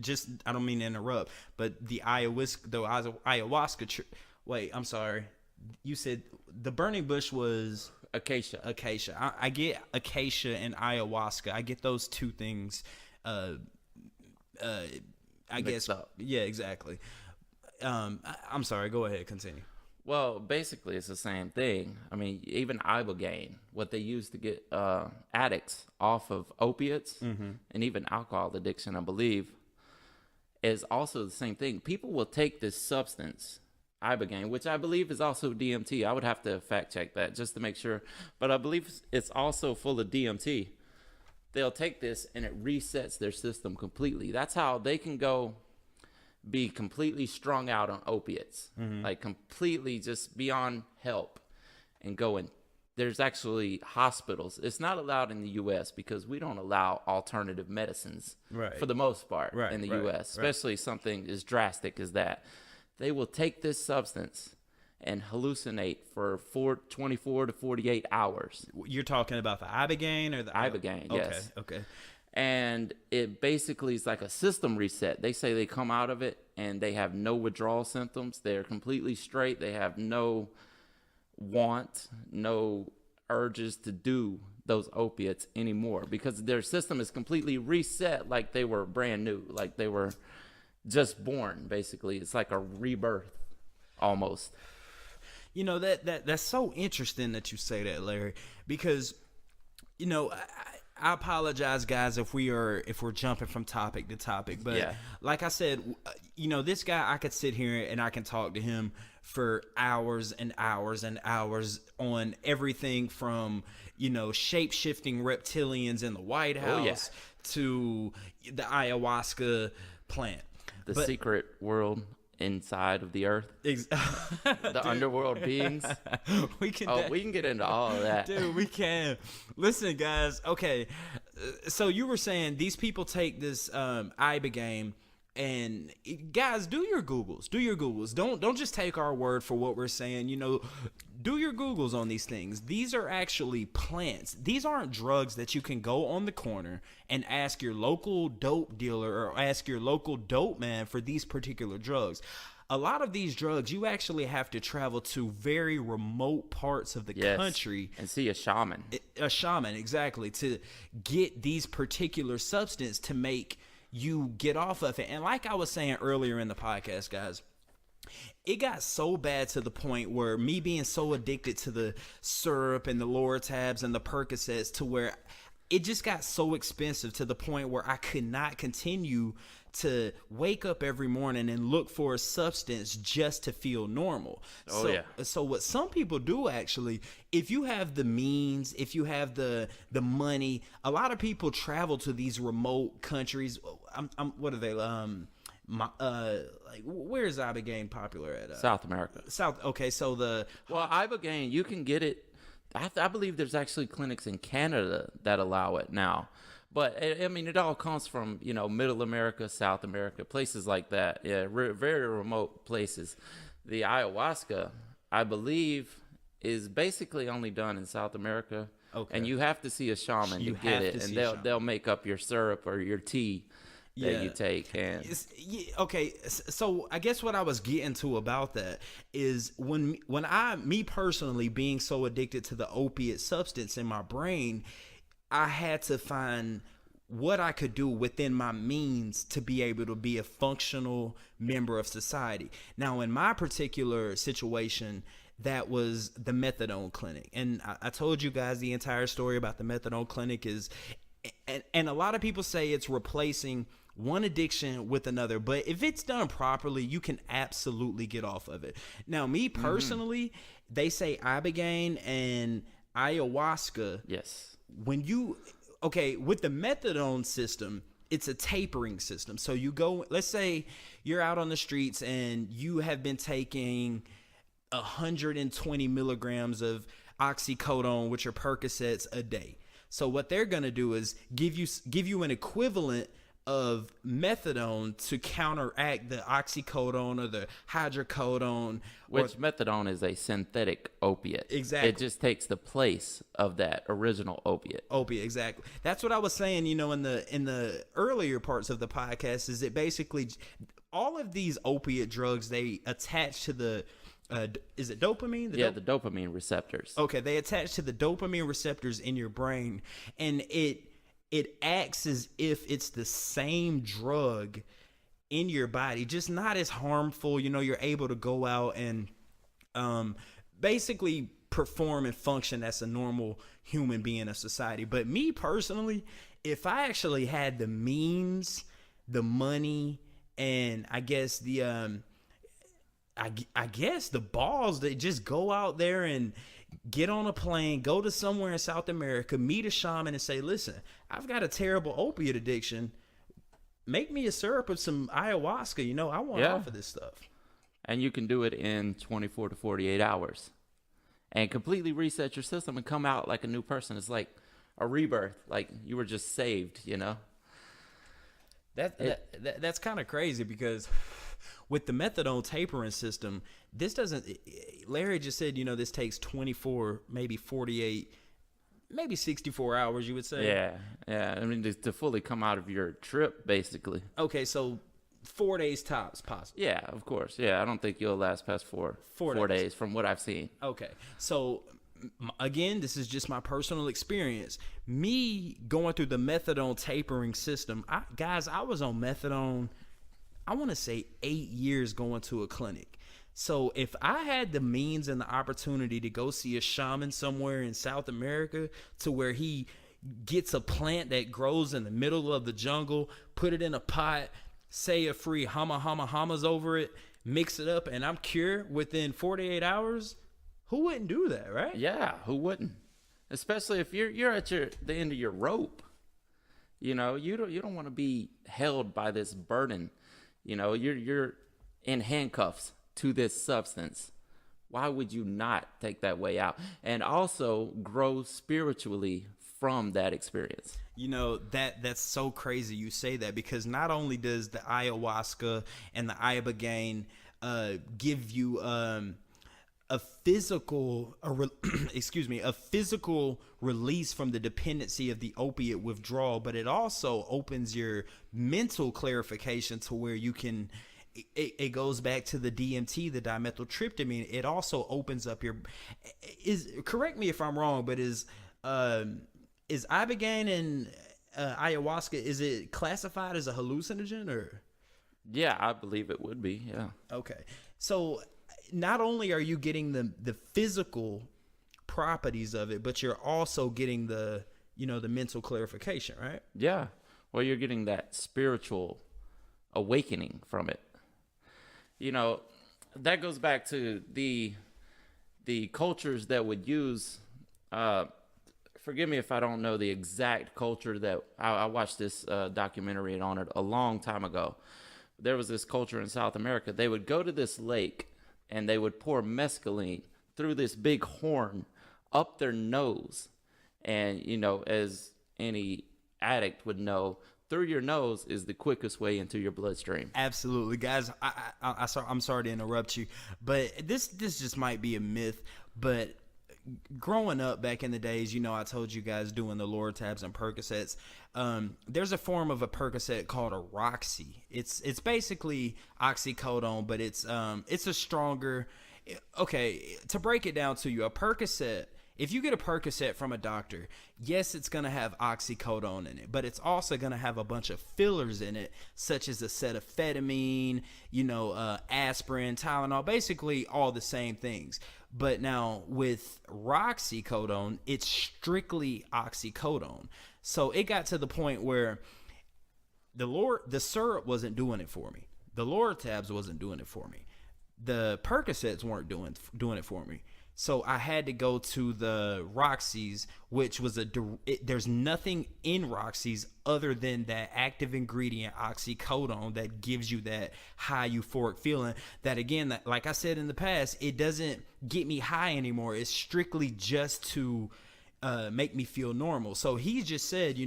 [SPEAKER 2] just, I don't mean to interrupt, but the ayahuasca trip. Wait, I'm sorry. You said the burning bush was Acacia. I get acacia and ayahuasca. I get those two things. I guess.
[SPEAKER 3] Up.
[SPEAKER 2] Yeah, exactly. I'm sorry. Go ahead. Continue.
[SPEAKER 3] Well, basically, it's the same thing. I mean, even Ibogaine, what they use to get addicts off of opiates and even alcohol addiction, I believe, is also the same thing. People will take this substance, Ibogaine, which I believe is also DMT. I would have to fact check that just to make sure. But I believe it's also full of DMT. They'll take this and it resets their system completely. That's how they can go be completely strung out on opiates, like completely just beyond help and going. There's actually hospitals. It's not allowed in the U.S. because we don't allow alternative medicines for the most part in the U.S., especially something as drastic as that. They will take this substance and hallucinate for 24 to 48 hours.
[SPEAKER 2] You're talking about the Ibogaine or the
[SPEAKER 3] Ibogaine, yes.
[SPEAKER 2] Okay.
[SPEAKER 3] And it basically is like a system reset. They say they come out of it and they have no withdrawal symptoms. They're completely straight. They have no want, no urges to do those opiates anymore because their system is completely reset like they were brand new, like they were just born, basically. It's like a rebirth almost.
[SPEAKER 2] You know, that's so interesting that you say that, Larry, because, you know, I apologize, guys, if we're jumping from topic to topic, but like I said, you know, this guy, I could sit here and I can talk to him for hours and hours and hours on everything from, you know, shape-shifting reptilians in the White House to the ayahuasca plant.
[SPEAKER 3] The secret world inside of the earth, the underworld beings. We can get into all of that,
[SPEAKER 2] dude. We can. Listen, guys. Okay, so you were saying these people take this Ibogaine, and guys, do your Googles. Don't just take our word for what we're saying. You know, do your Googles on these things. These are actually plants. These aren't drugs that you can go on the corner and ask your local dope dealer or ask your local dope man for these particular drugs. A lot of these drugs, you actually have to travel to very remote parts of the country
[SPEAKER 3] and see a shaman.
[SPEAKER 2] A shaman, exactly, to get these particular substance to make you get off of it. And like I was saying earlier in the podcast, guys, it got so bad to the point where me being so addicted to the syrup and the Lortabs and the Percocets to where it just got so expensive to the point where I could not continue to wake up every morning and look for a substance just to feel normal. So what some people do, actually, if you have the means, if you have the money, a lot of people travel to these remote countries. What are they? Like, where is Ibogaine popular at?
[SPEAKER 3] South America.
[SPEAKER 2] Okay, so
[SPEAKER 3] Ibogaine, you can get it. I believe there's actually clinics in Canada that allow it now. But, I mean, it all comes from, you know, Middle America, South America, places like that. Yeah, very remote places. The ayahuasca, I believe, is basically only done in South America. Okay. And you have to see a shaman to get it. And they'll make up your syrup or your tea that you take. And
[SPEAKER 2] okay, so I guess what I was getting to about that is when me personally being so addicted to the opiate substance in my brain, I had to find what I could do within my means to be able to be a functional member of society. Now, in my particular situation, that was the methadone clinic. And I told you guys the entire story about the methadone clinic and a lot of people say it's replacing one addiction with another, but if it's done properly, you can absolutely get off of it. Now, me personally, they say Ibogaine and ayahuasca.
[SPEAKER 3] Yes.
[SPEAKER 2] With the methadone system, it's a tapering system. So you go, let's say you're out on the streets and you have been taking 120 milligrams of oxycodone, which are Percocets, a day. So what they're going to do is give you an equivalent of methadone to counteract the oxycodone or the hydrocodone.
[SPEAKER 3] Which methadone is a synthetic opiate.
[SPEAKER 2] Exactly.
[SPEAKER 3] It just takes the place of that original opiate.
[SPEAKER 2] Exactly. That's what I was saying, you know, in the earlier parts of the podcast, is it basically all of these opiate drugs, they attach to the
[SPEAKER 1] is it dopamine?
[SPEAKER 3] The dopamine receptors.
[SPEAKER 1] Okay, they attach to the dopamine receptors in your brain, and it acts as if it's the same drug in your body, just not as harmful. You're able to go out and basically perform and function as a normal human being in society. But me personally, if I actually had the means, the money, and I guess the balls to just go out there and get on a plane, go to somewhere in South America, meet a shaman and say, listen, I've got a terrible opiate addiction. Make me a syrup with some ayahuasca. I want off of this stuff.
[SPEAKER 3] And you can do it in 24 to 48 hours and completely reset your system and come out like a new person. It's like a rebirth, like you were just saved,
[SPEAKER 1] That's kind of crazy, because with the methadone tapering system, this doesn't. Larry just said, this takes 24, maybe 48, maybe 64 hours. You would say.
[SPEAKER 3] Yeah. I mean, to fully come out of your trip, basically.
[SPEAKER 1] Okay, so 4 days tops, possible.
[SPEAKER 3] Yeah, of course. Yeah, I don't think you'll last past four days from what I've seen.
[SPEAKER 1] Okay, so again, this is just my personal experience. Me going through the methadone tapering system, I was on methadone, I want to say 8 years going to a clinic. So if I had the means and the opportunity to go see a shaman somewhere in South America, to where he gets a plant that grows in the middle of the jungle, put it in a pot, say a free hamas over it, mix it up, and I'm cured within 48 hours, who wouldn't do that, right?
[SPEAKER 3] Yeah, who wouldn't? Especially if you're at the end of your rope. You don't want to be held by this burden. You're in handcuffs to this substance. Why would you not take that way out and also grow spiritually from that experience?
[SPEAKER 1] That's so crazy you say that, because not only does the ayahuasca and the ibogaine give you a physical release from the dependency of the opiate withdrawal, but it also opens your mental clarification to where you can. It goes back to the DMT, the dimethyltryptamine. It also opens up your. Correct me if I'm wrong, but is ibogaine and ayahuasca, is it classified as a hallucinogen or?
[SPEAKER 3] Yeah, I believe it would be. Yeah.
[SPEAKER 1] Okay, so not only are you getting the physical properties of it, but you're also getting the mental clarification, right?
[SPEAKER 3] Yeah. Well, you're getting that spiritual awakening from it. That goes back to the cultures that would use, forgive me if I don't know the exact culture that I watched this documentary on it a long time ago. There was this culture in South America. They would go to this lake and they would pour mescaline through this big horn up their nose. And, as any addict would know, through your nose is the quickest way into your bloodstream.
[SPEAKER 1] Absolutely, guys. I'm sorry to interrupt you, but this just might be a myth. But growing up back in the days, I told you guys doing the Lortabs and Percocets. There's a form of a Percocet called a Roxy. It's basically oxycodone, but it's a stronger. Okay, to break it down to you, a Percocet. If you get a Percocet from a doctor, yes, it's going to have oxycodone in it, but it's also going to have a bunch of fillers in it, such as acetaminophen, aspirin, Tylenol, basically all the same things. But now with roxycodone, it's strictly oxycodone. So it got to the point where the syrup wasn't doing it for me. The Lortabs wasn't doing it for me. The Percocets weren't doing it for me. So I had to go to the Roxy's, which was there's nothing in Roxy's other than that active ingredient oxycodone that gives you that high euphoric feeling. That again, like I said in the past, it doesn't get me high anymore. It's strictly just to make me feel normal. So he just said,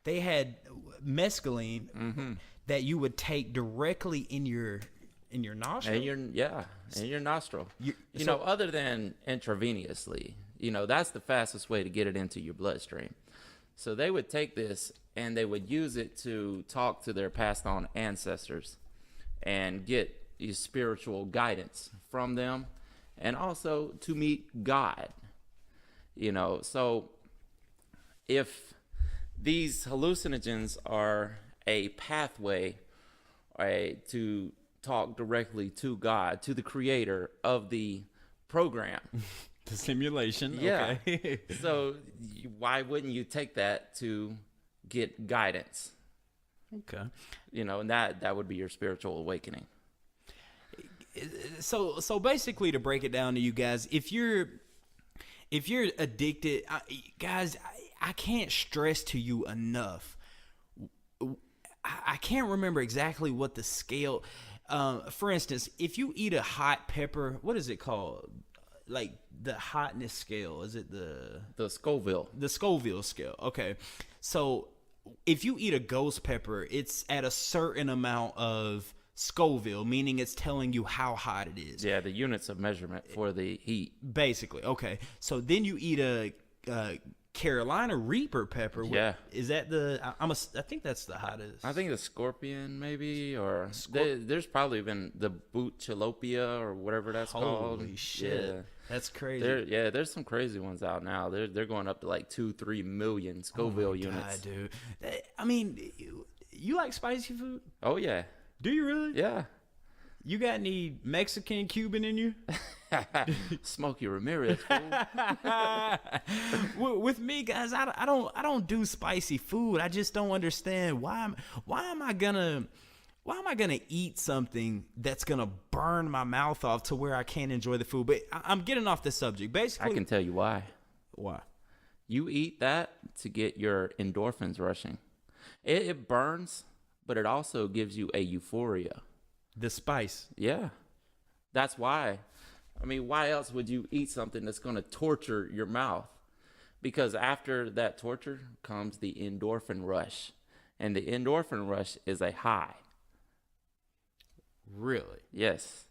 [SPEAKER 1] they had mescaline that you would take directly in your nostril.
[SPEAKER 3] In your nostril. Other than intravenously, that's the fastest way to get it into your bloodstream. So they would take this and they would use it to talk to their passed on ancestors and get spiritual guidance from them. and also to meet God. So if these hallucinogens are a pathway to talk directly to God, to the creator of the program.
[SPEAKER 2] The simulation.
[SPEAKER 3] Yeah.
[SPEAKER 2] Okay.
[SPEAKER 3] So why wouldn't you take that to get guidance?
[SPEAKER 2] Okay.
[SPEAKER 3] And that would be your spiritual awakening.
[SPEAKER 2] So basically, to break it down to you guys, if you're addicted, guys, I can't stress to you enough. I can't remember exactly what the scale. For instance, if you eat a hot pepper, what is it called? Like the hotness scale? Is it the
[SPEAKER 3] Scoville?
[SPEAKER 2] The Scoville scale. Okay, so if you eat a ghost pepper, it's at a certain amount of Scoville, meaning it's telling you how hot it is.
[SPEAKER 3] Yeah, the units of measurement for the heat.
[SPEAKER 2] Basically, okay. So then you eat a Carolina Reaper pepper.
[SPEAKER 3] Yeah.
[SPEAKER 2] Is that I think that's the hottest.
[SPEAKER 3] I think the Scorpion, maybe, or there's probably been the Bootchalopia or whatever that's called.
[SPEAKER 2] Holy shit.
[SPEAKER 3] Yeah.
[SPEAKER 2] That's crazy.
[SPEAKER 3] There's some crazy ones out now. They're going up to like 2-3 million Scoville units.
[SPEAKER 2] God, dude. I mean, you like spicy food?
[SPEAKER 3] Oh yeah.
[SPEAKER 2] Do you really?
[SPEAKER 3] Yeah.
[SPEAKER 2] You got any Mexican, Cuban in you?
[SPEAKER 3] Smokey Ramirez.
[SPEAKER 2] With me, guys, I don't do spicy food. I just don't understand why am I gonna eat something that's gonna burn my mouth off to where I can't enjoy the food? But I'm getting off the subject. Basically,
[SPEAKER 3] I can tell you why.
[SPEAKER 2] Why?
[SPEAKER 3] You eat that to get your endorphins rushing. It burns, but it also gives you a euphoria.
[SPEAKER 2] The spice.
[SPEAKER 3] Yeah. That's why. I mean, why else would you eat something that's going to torture your mouth? Because after that torture comes the endorphin rush. And the endorphin rush is a high.
[SPEAKER 2] Really?
[SPEAKER 3] Yes.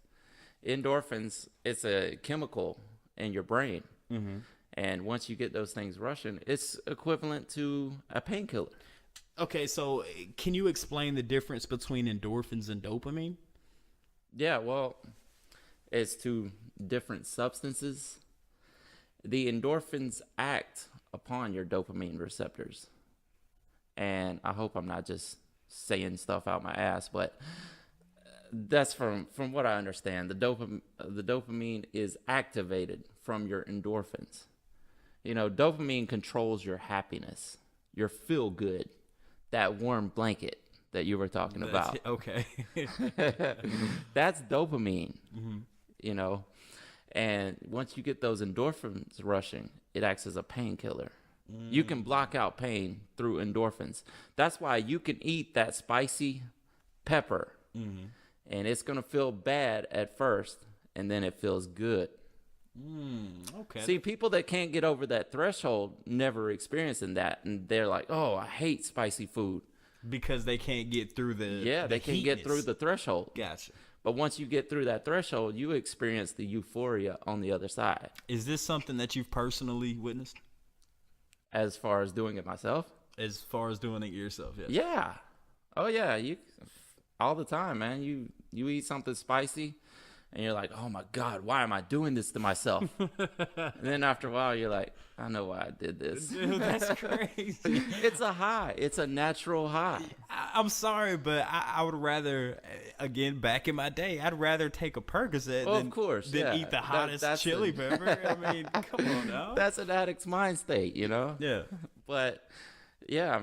[SPEAKER 3] Endorphins, it's a chemical in your brain.
[SPEAKER 2] Mm-hmm.
[SPEAKER 3] And once you get those things rushing, it's equivalent to a painkiller.
[SPEAKER 2] Okay, so can you explain the difference between endorphins and dopamine?
[SPEAKER 3] Yeah, well, it's two different substances. The endorphins act upon your dopamine receptors. And I hope I'm not just saying stuff out my ass, but that's from what I understand. The dopamine is activated from your endorphins. Dopamine controls your happiness, your feel good, that warm blanket that you were talking about.
[SPEAKER 2] Okay.
[SPEAKER 3] That's dopamine, and once you get those endorphins rushing, it acts as a painkiller. You can block out pain through endorphins. That's why you can eat that spicy pepper, and it's going to feel bad at first, and then it feels good.
[SPEAKER 2] Okay.
[SPEAKER 3] See, people that can't get over that threshold never experiencing that, and they're like, "Oh, I hate spicy food,"
[SPEAKER 2] because they can't get through
[SPEAKER 3] they can't get through the threshold.
[SPEAKER 2] Gotcha.
[SPEAKER 3] But once you get through that threshold, you experience the euphoria on the other side.
[SPEAKER 2] Is this something that you've personally witnessed?
[SPEAKER 3] As far as doing it myself?
[SPEAKER 2] As far as doing it yourself, yes.
[SPEAKER 3] Yeah. Oh yeah, you all the time, man. You eat something spicy, and you're like, "Oh my God, why am I doing this to myself?" And then after a while, you're like, "I know why I did this."
[SPEAKER 2] Dude, that's crazy.
[SPEAKER 3] It's a high. It's a natural high.
[SPEAKER 2] I'm sorry, but I would rather, again, back in my day, I'd rather take a Percocet than eat the hottest chili pepper. I mean, come on now.
[SPEAKER 3] That's an addict's mind state,
[SPEAKER 2] Yeah.
[SPEAKER 3] But yeah,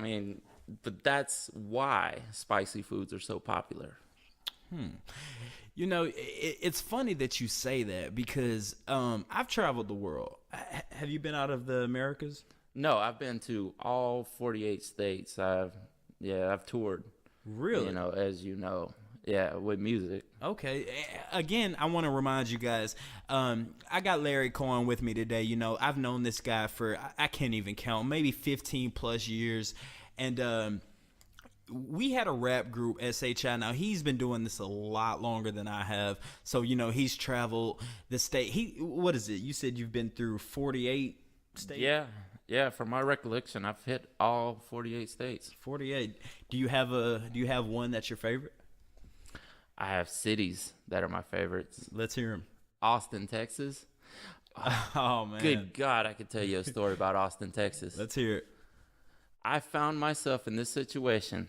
[SPEAKER 3] but that's why spicy foods are so popular.
[SPEAKER 2] It's funny that you say that because I've traveled the world. Have you been out of the Americas?
[SPEAKER 3] No, I've been to all 48 states. I've toured.
[SPEAKER 2] Really?
[SPEAKER 3] As you know. Yeah, with music.
[SPEAKER 2] Okay. Again, I want to remind you guys, I got Larry Cowan with me today. I've known this guy for, I can't even count, maybe 15 plus years. And we had a rap group, SHI. Now, he's been doing this a lot longer than I have. So, he's traveled the state. What is it? You said you've been through 48 states?
[SPEAKER 3] Yeah. From my recollection, I've hit all 48 states.
[SPEAKER 2] 48. Do you have one that's your favorite?
[SPEAKER 3] I have cities that are my favorites.
[SPEAKER 2] Let's hear them.
[SPEAKER 3] Austin, Texas.
[SPEAKER 2] Oh, man.
[SPEAKER 3] Good God, I could tell you a story about Austin, Texas.
[SPEAKER 2] Let's hear it.
[SPEAKER 3] I found myself in this situation.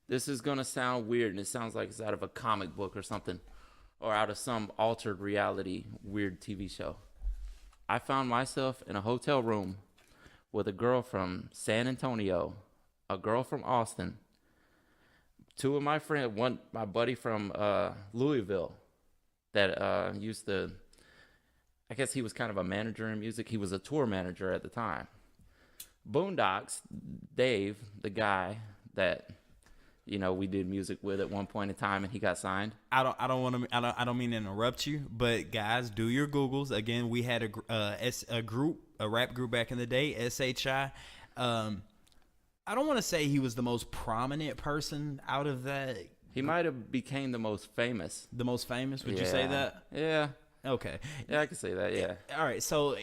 [SPEAKER 3] This is going to sound weird, and it sounds like it's out of a comic book or something, or out of some altered reality weird TV show. I found myself in a hotel room with a girl from San Antonio, a girl from Austin, two of my friends, my buddy from Louisville that used to, I guess he was kind of a manager in music. He was a tour manager at the time. Boondocks, Dave, the guy that, you know, we did music with at one point in time, and he got signed.
[SPEAKER 2] I don't mean to interrupt you, but guys, do your Googles. Again, we had a rap group back in the day, SHI. I don't want to say he was the most prominent person out of that.
[SPEAKER 3] He might have became the most famous.
[SPEAKER 2] The most famous? Would you say that?
[SPEAKER 3] Yeah.
[SPEAKER 2] Okay.
[SPEAKER 3] Yeah, I can say that, yeah.
[SPEAKER 2] All right, so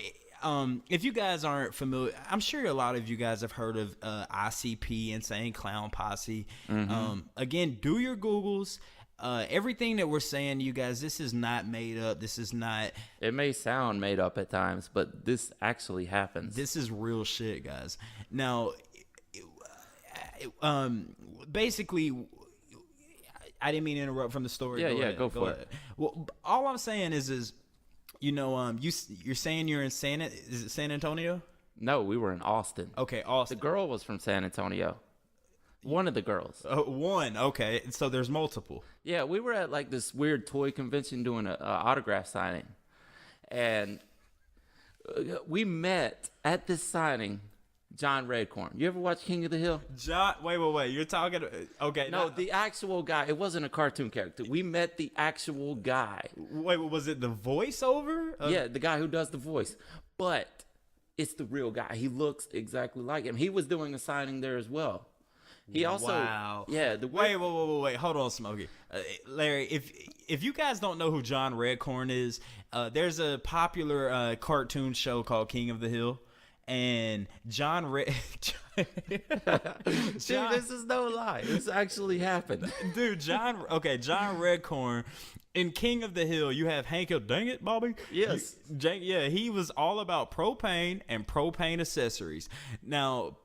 [SPEAKER 2] if you guys aren't familiar, I'm sure a lot of you guys have heard of ICP, Insane Clown Posse.
[SPEAKER 3] Mm-hmm.
[SPEAKER 2] Again, do your Googles. Everything that we're saying, you guys, this is not made up. This is not...
[SPEAKER 3] It may sound made up at times, but this actually happens.
[SPEAKER 2] This is real shit, guys. Now, basically... I didn't mean to interrupt from the story.
[SPEAKER 3] Go for it.
[SPEAKER 2] Well, all I'm saying is you know, you're saying you're in is it San Antonio?
[SPEAKER 3] No, we were in Austin.
[SPEAKER 2] Okay, Austin.
[SPEAKER 3] The girl was from San Antonio. One of the girls.
[SPEAKER 2] One. Okay, so there's multiple.
[SPEAKER 3] Yeah, we were at like this weird toy convention doing an autograph signing, and we met at this signing. John Redcorn. You ever watch King of the Hill?
[SPEAKER 2] John, wait. You're talking. Okay.
[SPEAKER 3] No, the actual guy. It wasn't a cartoon character. We met the actual guy.
[SPEAKER 2] Wait, was it the voiceover?
[SPEAKER 3] Yeah, the guy who does the voice. But it's the real guy. He looks exactly like him. He was doing a signing there as well. He also.
[SPEAKER 2] Wow.
[SPEAKER 3] Yeah.
[SPEAKER 2] Wait. Hold on, Smokey. Larry, if you guys don't know who John Redcorn is, there's a popular cartoon show called King of the Hill. And John
[SPEAKER 3] Dude, this is no lie. This actually happened.
[SPEAKER 2] Dude, John Redcorn. In King of the Hill, you have Hank Hill. Dang it, Bobby.
[SPEAKER 3] Yes.
[SPEAKER 2] He was all about propane and propane accessories. Now,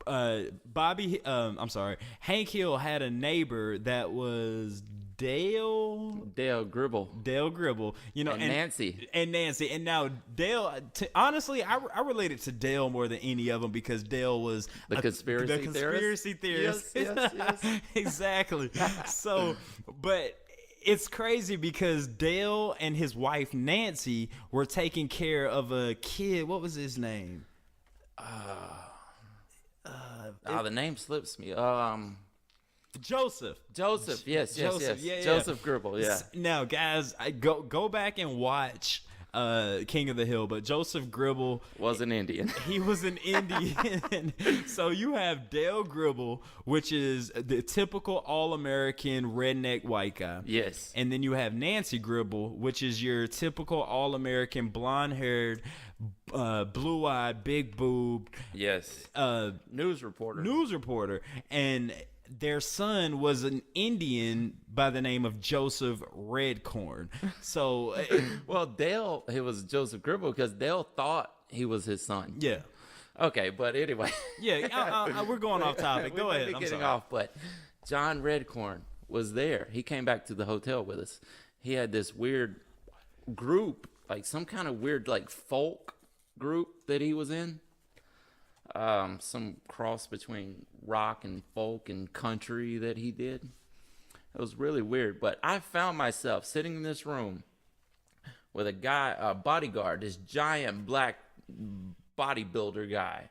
[SPEAKER 2] Hank Hill had a neighbor that was Dale Gribble, you know, and
[SPEAKER 3] Nancy.
[SPEAKER 2] And now Dale, honestly, I related to Dale more than any of them because Dale was
[SPEAKER 3] the conspiracy theorist. Yes.
[SPEAKER 2] Exactly. So, but it's crazy because Dale and his wife Nancy were taking care of a kid. What was his name?
[SPEAKER 3] The name slips me.
[SPEAKER 2] Joseph.
[SPEAKER 3] Yes.
[SPEAKER 2] Yeah.
[SPEAKER 3] Joseph Gribble. Yeah.
[SPEAKER 2] Now, guys, I go back and watch King of the Hill, but Joseph Gribble
[SPEAKER 3] was an Indian.
[SPEAKER 2] He was an Indian. So you have Dale Gribble, which is the typical all-American redneck white guy.
[SPEAKER 3] Yes.
[SPEAKER 2] And then you have Nancy Gribble, which is your typical all-American blonde-haired, blue-eyed, big-boobed.
[SPEAKER 3] Yes. News reporter.
[SPEAKER 2] And their son was an Indian by the name of Joseph Redcorn. So,
[SPEAKER 3] well, Dale, he was Joseph Gribble because Dale thought he was his son.
[SPEAKER 2] Yeah.
[SPEAKER 3] Okay, but anyway.
[SPEAKER 2] Yeah, we're going off topic. Go ahead. I'm
[SPEAKER 3] getting
[SPEAKER 2] sorry.
[SPEAKER 3] off, but John Redcorn was there. He came back to the hotel with us. He had this weird group, like some kind of weird, like folk group that he was in. Some cross between rock and folk and country that he did. It was really weird, but I found myself sitting in this room with a bodyguard, this giant black bodybuilder guy.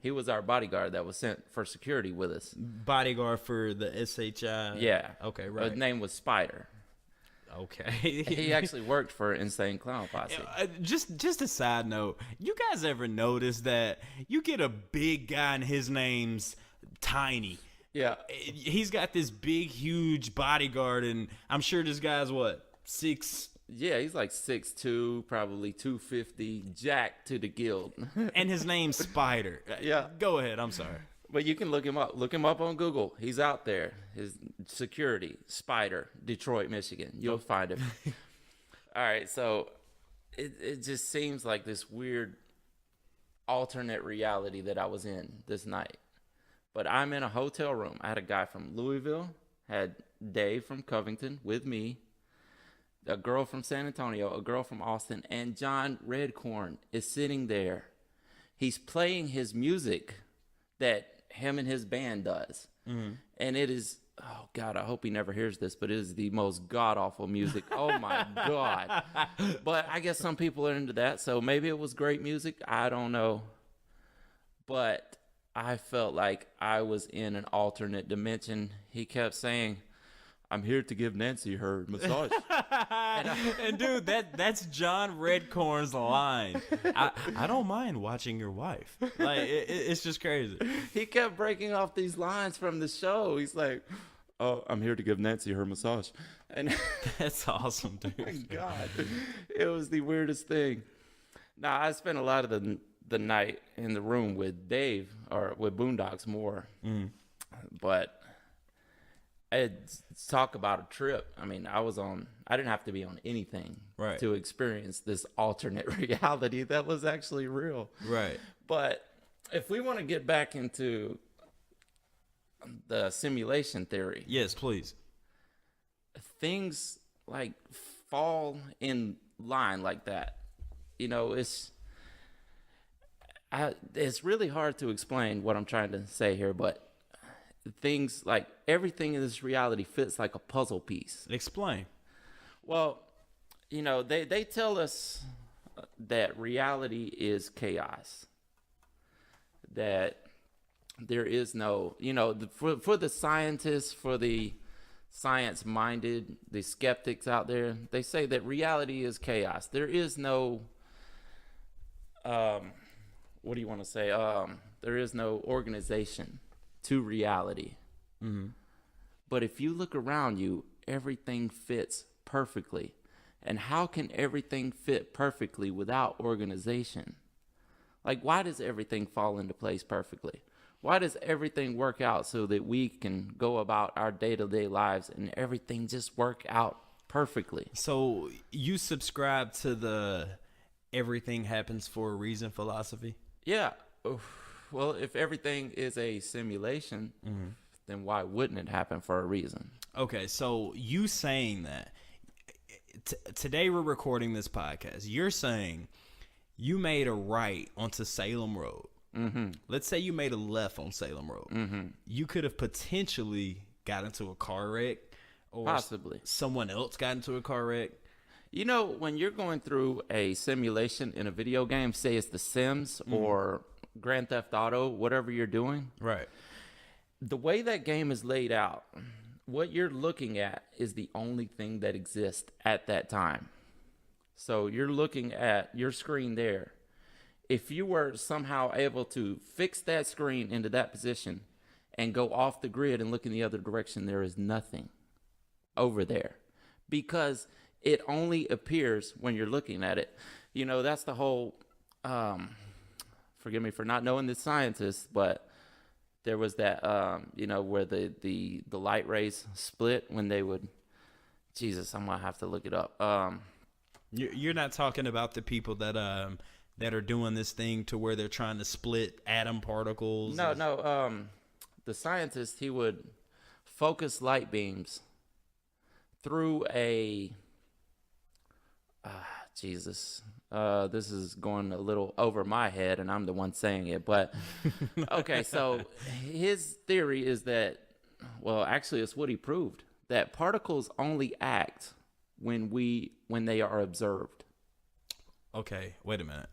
[SPEAKER 3] He was our bodyguard that was sent for security with us.
[SPEAKER 2] Bodyguard for the SHI?
[SPEAKER 3] Yeah.
[SPEAKER 2] Okay, right.
[SPEAKER 3] His name was Spider.
[SPEAKER 2] Okay.
[SPEAKER 3] He actually worked for Insane Clown Posse.
[SPEAKER 2] Just a side note. You guys ever notice that you get a big guy and his name's Tiny?
[SPEAKER 3] Yeah.
[SPEAKER 2] He's got this big, huge bodyguard, and I'm sure this guy's what, 6?
[SPEAKER 3] Yeah, he's like 6'2", probably 250, jacked to the guild.
[SPEAKER 2] And his name's Spider.
[SPEAKER 3] Yeah.
[SPEAKER 2] Go ahead. I'm sorry.
[SPEAKER 3] But you can look him up. Look him up on Google. He's out there. His security, Spider, Detroit, Michigan. You'll find him. All right, so it just seems like this weird alternate reality that I was in this night. But I'm in a hotel room. I had a guy from Louisville, had Dave from Covington with me, a girl from San Antonio, a girl from Austin, and John Redcorn is sitting there. He's playing his music that him and his band does. Mm-hmm. And it is, oh God, I hope he never hears this, but it is the most god-awful music. Oh my God. But I guess some people are into that, so maybe it was great music. I don't know. But I felt like I was in an alternate dimension. He kept saying, I'm here to give Nancy her massage.
[SPEAKER 2] And dude, that's John Redcorn's line. I don't mind watching your wife. Like, it's just crazy.
[SPEAKER 3] He kept breaking off these lines from the show. He's like, oh, I'm here to give Nancy her massage. And
[SPEAKER 2] that's awesome, dude.
[SPEAKER 3] Oh my God. It was the weirdest thing. Now, I spent a lot of the night in the room with Dave, or with Boondocks more. Mm. But I'd talk about a trip. I mean, I didn't have to be on anything to experience this alternate reality that was actually real.
[SPEAKER 2] Right.
[SPEAKER 3] But if we want to get back into the simulation theory.
[SPEAKER 2] Yes, please.
[SPEAKER 3] Things like fall in line like that. You know, it's really hard to explain what I'm trying to say here, but things like everything in this reality fits like a puzzle piece.
[SPEAKER 2] Explain.
[SPEAKER 3] Well, you know, they tell us that reality is chaos. That there is no, you know, for the scientists, for the science-minded, the skeptics out there, they say that reality is chaos. There is no, what do you want to say? There is no organization to reality. Mm-hmm. But if you look around you, everything fits perfectly. And how can everything fit perfectly without organization? Like, why does everything fall into place perfectly? Why does everything work out so that we can go about our day-to-day lives and everything just work out perfectly?
[SPEAKER 2] So you subscribe to the everything happens for a reason philosophy?
[SPEAKER 3] Yeah. Well, if everything is a simulation, then why wouldn't it happen for a reason?
[SPEAKER 2] Okay, so you saying that today we're recording this podcast. You're saying you made a right onto Salem Road. Mm-hmm. Let's say you made a left on Salem Road. Mm-hmm. You could have potentially got into a car wreck, or
[SPEAKER 3] possibly
[SPEAKER 2] someone else got into a car wreck.
[SPEAKER 3] You know, when you're going through a simulation in a video game, say it's The Sims or Grand Theft Auto, whatever you're doing,
[SPEAKER 2] right?
[SPEAKER 3] The way that game is laid out, what you're looking at is the only thing that exists at that time. So you're looking at your screen there. If you were somehow able to fix that screen into that position and go off the grid and look in the other direction, there is nothing over there because it only appears when you're looking at it. You know, that's the whole, forgive me for not knowing the scientists, but there was that, you know, where the light rays split when they would, Jesus, I'm going to have to look it up.
[SPEAKER 2] You're not talking about the people that are doing this thing to where they're trying to split atom particles?
[SPEAKER 3] No. The scientist, he would focus light beams through a... Jesus. This is going a little over my head, and I'm the one saying it. But, okay, so his theory is that, well, actually, it's what he proved, that particles only act when they are observed.
[SPEAKER 2] Okay, wait a minute.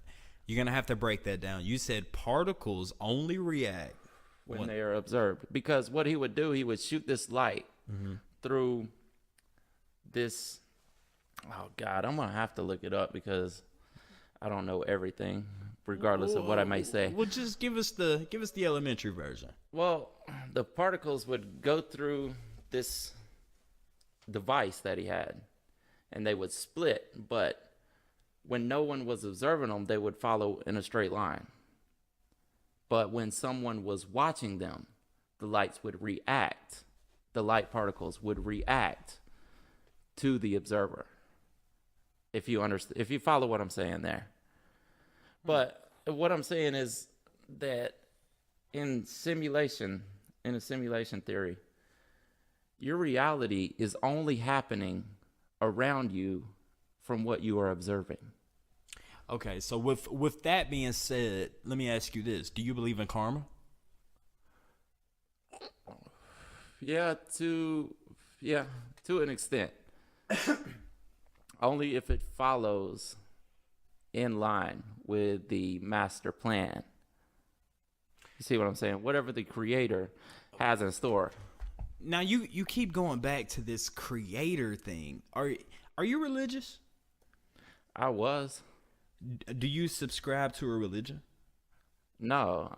[SPEAKER 2] You're going to have to break that down. You said particles only react
[SPEAKER 3] when they are observed. Because what he would do, he would shoot this light through this... Oh, God, I'm going to have to look it up because I don't know everything, regardless of what I may say.
[SPEAKER 2] Well, just give us the elementary version.
[SPEAKER 3] Well, the particles would go through this device that he had, and they would split, but when no one was observing them, they would follow in a straight line. But when someone was watching them, the lights would react. The light particles would react to the observer. if you understand, if you follow what I'm saying there. But what I'm saying is that in a simulation theory, your reality is only happening around you from what you are observing.
[SPEAKER 2] Okay, so with that being said, let me ask you this. Do you believe in karma?
[SPEAKER 3] Yeah, to an extent. Only if it follows in line with the master plan. You see what I'm saying? Whatever the creator has in store.
[SPEAKER 2] Now you keep going back to this creator thing. Are you religious?
[SPEAKER 3] I was.
[SPEAKER 2] Do you subscribe to a religion?
[SPEAKER 3] No,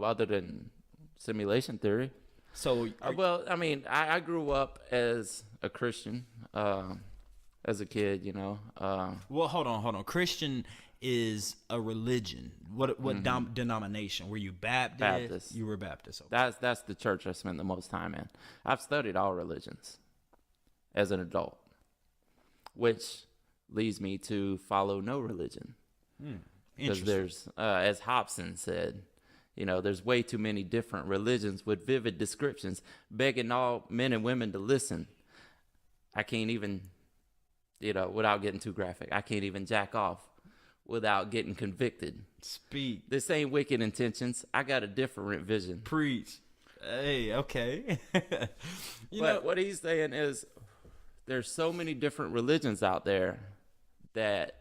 [SPEAKER 3] other than simulation theory.
[SPEAKER 2] So,
[SPEAKER 3] well, I mean, I grew up as a Christian, as a kid, you know.
[SPEAKER 2] Well, hold on. Christian is a religion. What denomination? Were you Baptist?
[SPEAKER 3] Baptist.
[SPEAKER 2] You were Baptist. Okay.
[SPEAKER 3] That's the church I spent the most time in. I've studied all religions as an adult, which leads me to follow no religion. Because there's, as Hobson said, you know, there's way too many different religions with vivid descriptions, begging all men and women to listen. I can't even, you know, without getting too graphic, I can't even jack off without getting convicted.
[SPEAKER 2] Speak.
[SPEAKER 3] This ain't wicked intentions. I got a different vision.
[SPEAKER 2] Preach. Hey, okay.
[SPEAKER 3] But what he's saying is there's so many different religions out there that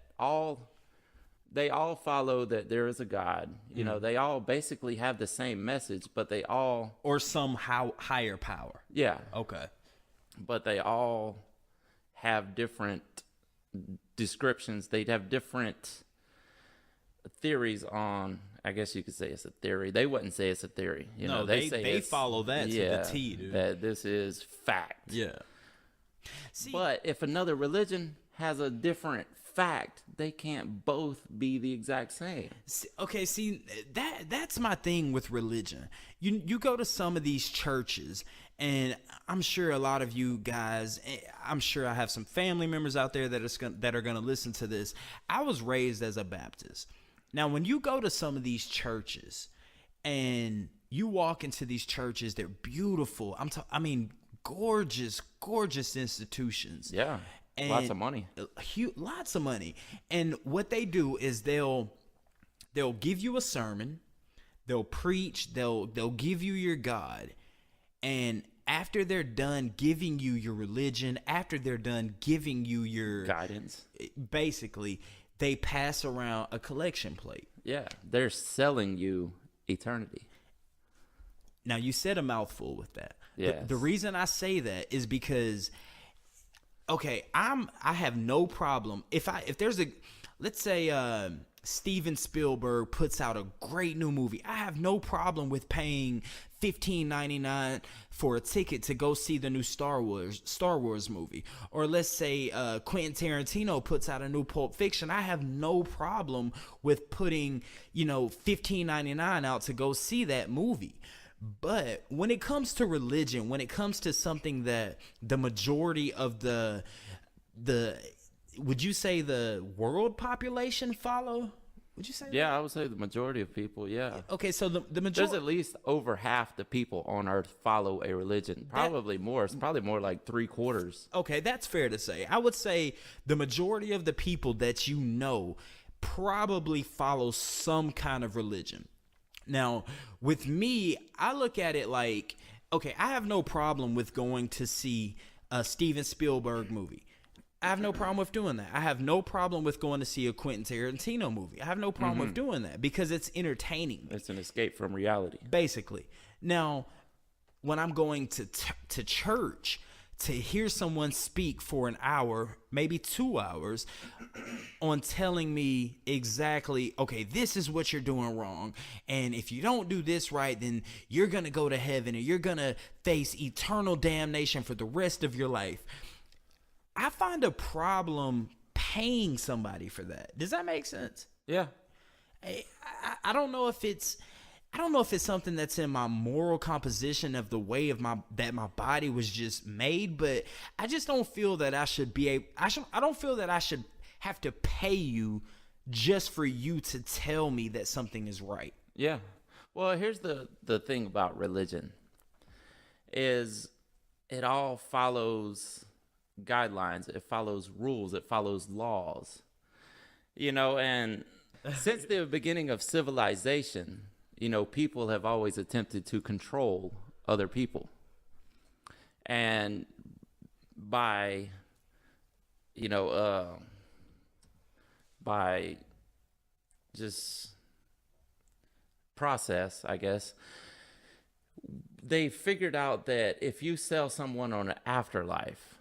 [SPEAKER 3] they all follow that there is a God. You know, they all basically have the same message, but they all...
[SPEAKER 2] Or some higher power.
[SPEAKER 3] Yeah.
[SPEAKER 2] Okay.
[SPEAKER 3] But they all have different descriptions. They have different theories on... I guess you could say it's a theory. They wouldn't say it's a theory. You know,
[SPEAKER 2] they follow that to the T, dude.
[SPEAKER 3] That this is fact.
[SPEAKER 2] Yeah. See,
[SPEAKER 3] but if another religion has a different fact, they can't both be the exact same.
[SPEAKER 2] See, that's my thing with religion. You go to some of these churches, and I'm sure a lot of you guys, I'm sure I have some family members out there that are going to listen to this. I was raised as a Baptist. Now, when you go to some of these churches and you walk into these churches, they're beautiful. I mean, gorgeous institutions.
[SPEAKER 3] Yeah. And lots of money.
[SPEAKER 2] Lots of money. And what they do is they'll give you a sermon, they'll preach, they'll give you your God. And after they're done giving you your religion, after they're done giving you your
[SPEAKER 3] guidance,
[SPEAKER 2] basically, they pass around a collection plate.
[SPEAKER 3] Yeah, they're selling you eternity.
[SPEAKER 2] Now, you said a mouthful with that.
[SPEAKER 3] Yes.
[SPEAKER 2] The reason I say that is because, okay, I have no problem if there's let's say Steven Spielberg puts out a great new movie. I have no problem with paying $15.99 for a ticket to go see the new Star Wars movie. Or let's say Quentin Tarantino puts out a new Pulp Fiction. I have no problem with putting, $15.99 out to go see that movie. But when it comes to religion, when it comes to something that the majority of the would you say the world population follow? Would you say that?
[SPEAKER 3] Yeah, I would say the majority of people, yeah.
[SPEAKER 2] Okay, so the majority...
[SPEAKER 3] There's at least over half the people on Earth follow a religion. Probably more. It's probably more like 3/4.
[SPEAKER 2] Okay, that's fair to say. I would say the majority of the people that you know probably follow some kind of religion. Now, with me, I look at it like, okay, I have no problem with going to see a Steven Spielberg movie. I have no problem with doing that. I have no problem with going to see a Quentin Tarantino movie. I have no problem with doing that because it's entertaining.
[SPEAKER 3] It's an escape from reality.
[SPEAKER 2] Basically. Now, when I'm going to church to hear someone speak for an hour, maybe 2 hours, on telling me exactly, okay, this is what you're doing wrong. And if you don't do this right, then you're going to go to heaven and you're going to face eternal damnation for the rest of your life. I find a problem paying somebody for that. Does that make sense?
[SPEAKER 3] Yeah.
[SPEAKER 2] I don't know if it's
[SPEAKER 1] I don't know if it's something that's in my moral composition of the way of my body was just made, but I just don't feel that I should be I don't feel that I should have to pay you just for you to tell me that something is right.
[SPEAKER 3] Yeah. Well, here's the thing about religion is it all follows guidelines, it follows rules, it follows laws. And since the beginning of civilization, people have always attempted to control other people. And by just process, I guess, they figured out that if you sell someone on an afterlife,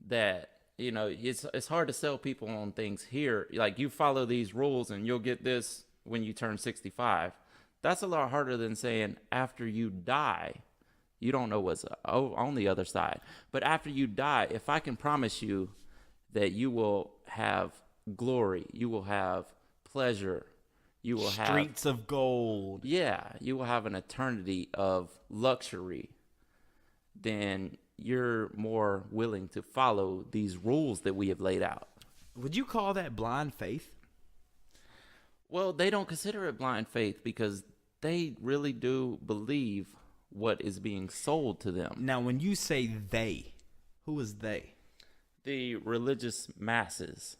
[SPEAKER 3] that it's hard to sell people on things here. Like, you follow these rules and you'll get this when you turn 65. That's a lot harder than saying after you die, you don't know what's on the other side. But after you die, if I can promise you that you will have glory, you will have pleasure, you will have
[SPEAKER 1] streets of gold.
[SPEAKER 3] Yeah, you will have an eternity of luxury, then you're more willing to follow these rules that we have laid out.
[SPEAKER 1] Would you call that blind faith?
[SPEAKER 3] Well, they don't consider it blind faith because they really do believe what is being sold to them.
[SPEAKER 1] Now, when you say they, who is they?
[SPEAKER 3] The religious masses.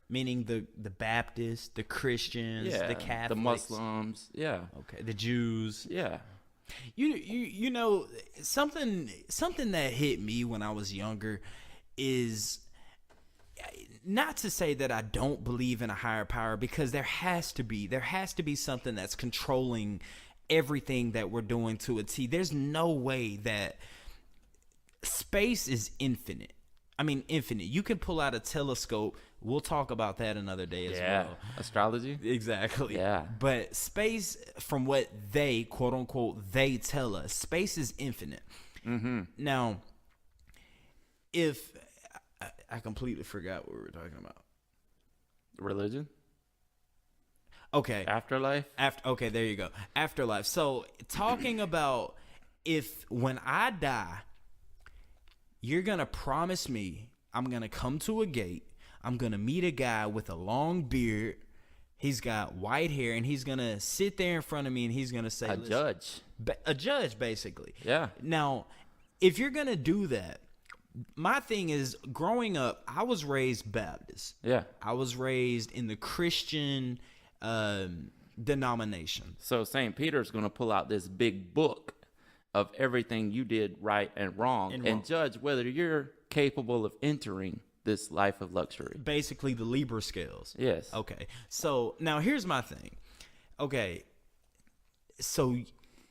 [SPEAKER 1] Meaning the Baptists, the Christians, the Catholics,
[SPEAKER 3] the Muslims,
[SPEAKER 1] okay, the Jews, You know something that hit me when I was younger is not to say that I don't believe in a higher power, because there has to be something that's controlling everything that we're doing to a T. There's no way that space is infinite. I mean, infinite. You can pull out a telescope. We'll talk about that another day as well.
[SPEAKER 3] Astrology?
[SPEAKER 1] Exactly.
[SPEAKER 3] Yeah.
[SPEAKER 1] But space, from what they, quote unquote, they tell us, space is infinite.
[SPEAKER 3] Mm-hmm.
[SPEAKER 1] Now, if I completely forgot what we were talking about.
[SPEAKER 3] Religion?
[SPEAKER 1] Okay.
[SPEAKER 3] Afterlife?
[SPEAKER 1] Okay, there you go. Afterlife. So, talking about when I die, you're going to promise me I'm going to come to a gate. I'm going to meet a guy with a long beard. He's got white hair, and he's going to sit there in front of me, and he's going to say... A judge, basically.
[SPEAKER 3] Yeah.
[SPEAKER 1] Now, if you're going to do that, my thing is, growing up, I was raised Baptist.
[SPEAKER 3] Yeah.
[SPEAKER 1] I was raised in the Christian denomination.
[SPEAKER 3] So St. Peter's going to pull out this big book of everything you did right and wrong and judge whether you're capable of entering this life of luxury.
[SPEAKER 1] Basically, the Libra scales.
[SPEAKER 3] Yes.
[SPEAKER 1] Okay. So now here's my thing. Okay. So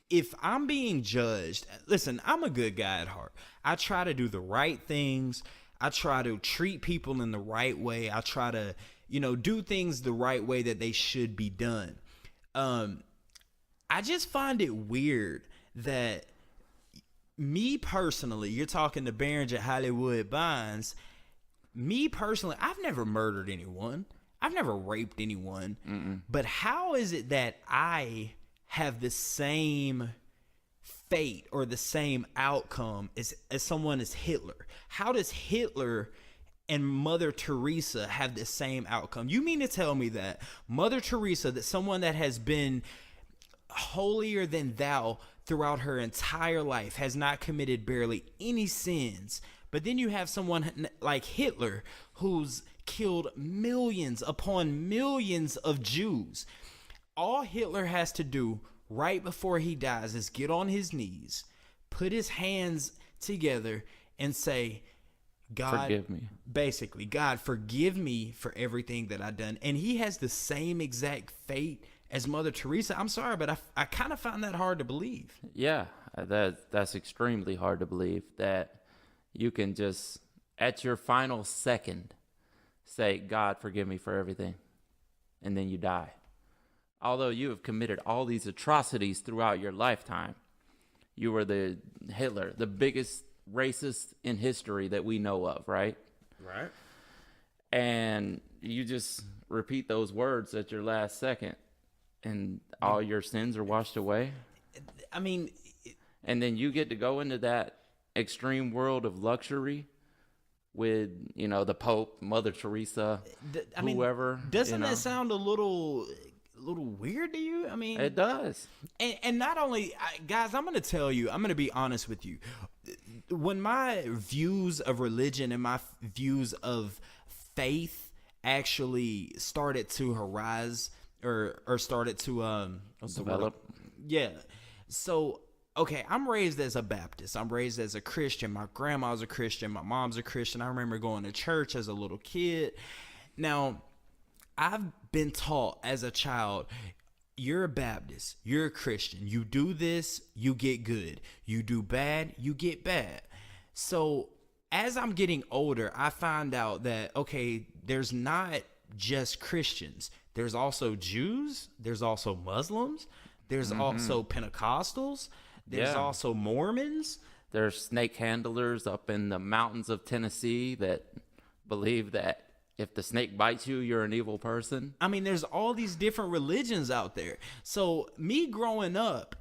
[SPEAKER 1] if I'm being judged, listen, I'm a good guy at heart. I try to do the right things. I try to treat people in the right way. I try to, do things the right way that they should be done. I just find it weird that me personally, you're talking to Behringer Hollywood Bonds. Me personally, I've never murdered anyone. I've never raped anyone.
[SPEAKER 3] Mm-mm.
[SPEAKER 1] But how is it that I have the same fate or the same outcome as someone as Hitler? How does Hitler and Mother Teresa have the same outcome? You mean to tell me that Mother Teresa, that someone that has been holier than thou throughout her entire life, has not committed barely any sins, but then you have someone like Hitler who's killed millions upon millions of Jews. All Hitler has to do right before he dies is get on his knees, put his hands together, and say, God,
[SPEAKER 3] forgive me.
[SPEAKER 1] Basically, God, forgive me for everything that I've done. And he has the same exact fate as Mother Teresa. I'm sorry, but I kind of find that hard to believe.
[SPEAKER 3] Yeah, that's extremely hard to believe, that you can just, at your final second, say, God, forgive me for everything, and then you die. Although you have committed all these atrocities throughout your lifetime. You were the Hitler, the biggest racist in history that we know of, right?
[SPEAKER 1] Right.
[SPEAKER 3] And you just repeat those words at your last second, and all your sins are washed away.
[SPEAKER 2] I mean,
[SPEAKER 3] And then you get to go into that extreme world of luxury with, the Pope, Mother Teresa, whoever.
[SPEAKER 2] Doesn't that sound a little weird to you? I mean,
[SPEAKER 3] it does.
[SPEAKER 2] And not only, guys, I'm going to tell you, I'm going to be honest with you. When my views of religion and my views of faith actually started to arise or started to
[SPEAKER 3] Develop.
[SPEAKER 2] Yeah. So, okay, I'm raised as a Baptist. I'm raised as a Christian. My grandma's a Christian. My mom's a Christian. I remember going to church as a little kid. Now, I've been taught as a child, you're a Baptist, you're a Christian. You do this, you get good. You do bad, you get bad. So as I'm getting older, I find out that, okay, there's not just Christians. There's also Jews. There's also Muslims. There's also Pentecostals. There's also Mormons.
[SPEAKER 3] There's snake handlers up in the mountains of Tennessee that believe that if the snake bites you, you're an evil person.
[SPEAKER 2] I mean, there's all these different religions out there. So me growing up,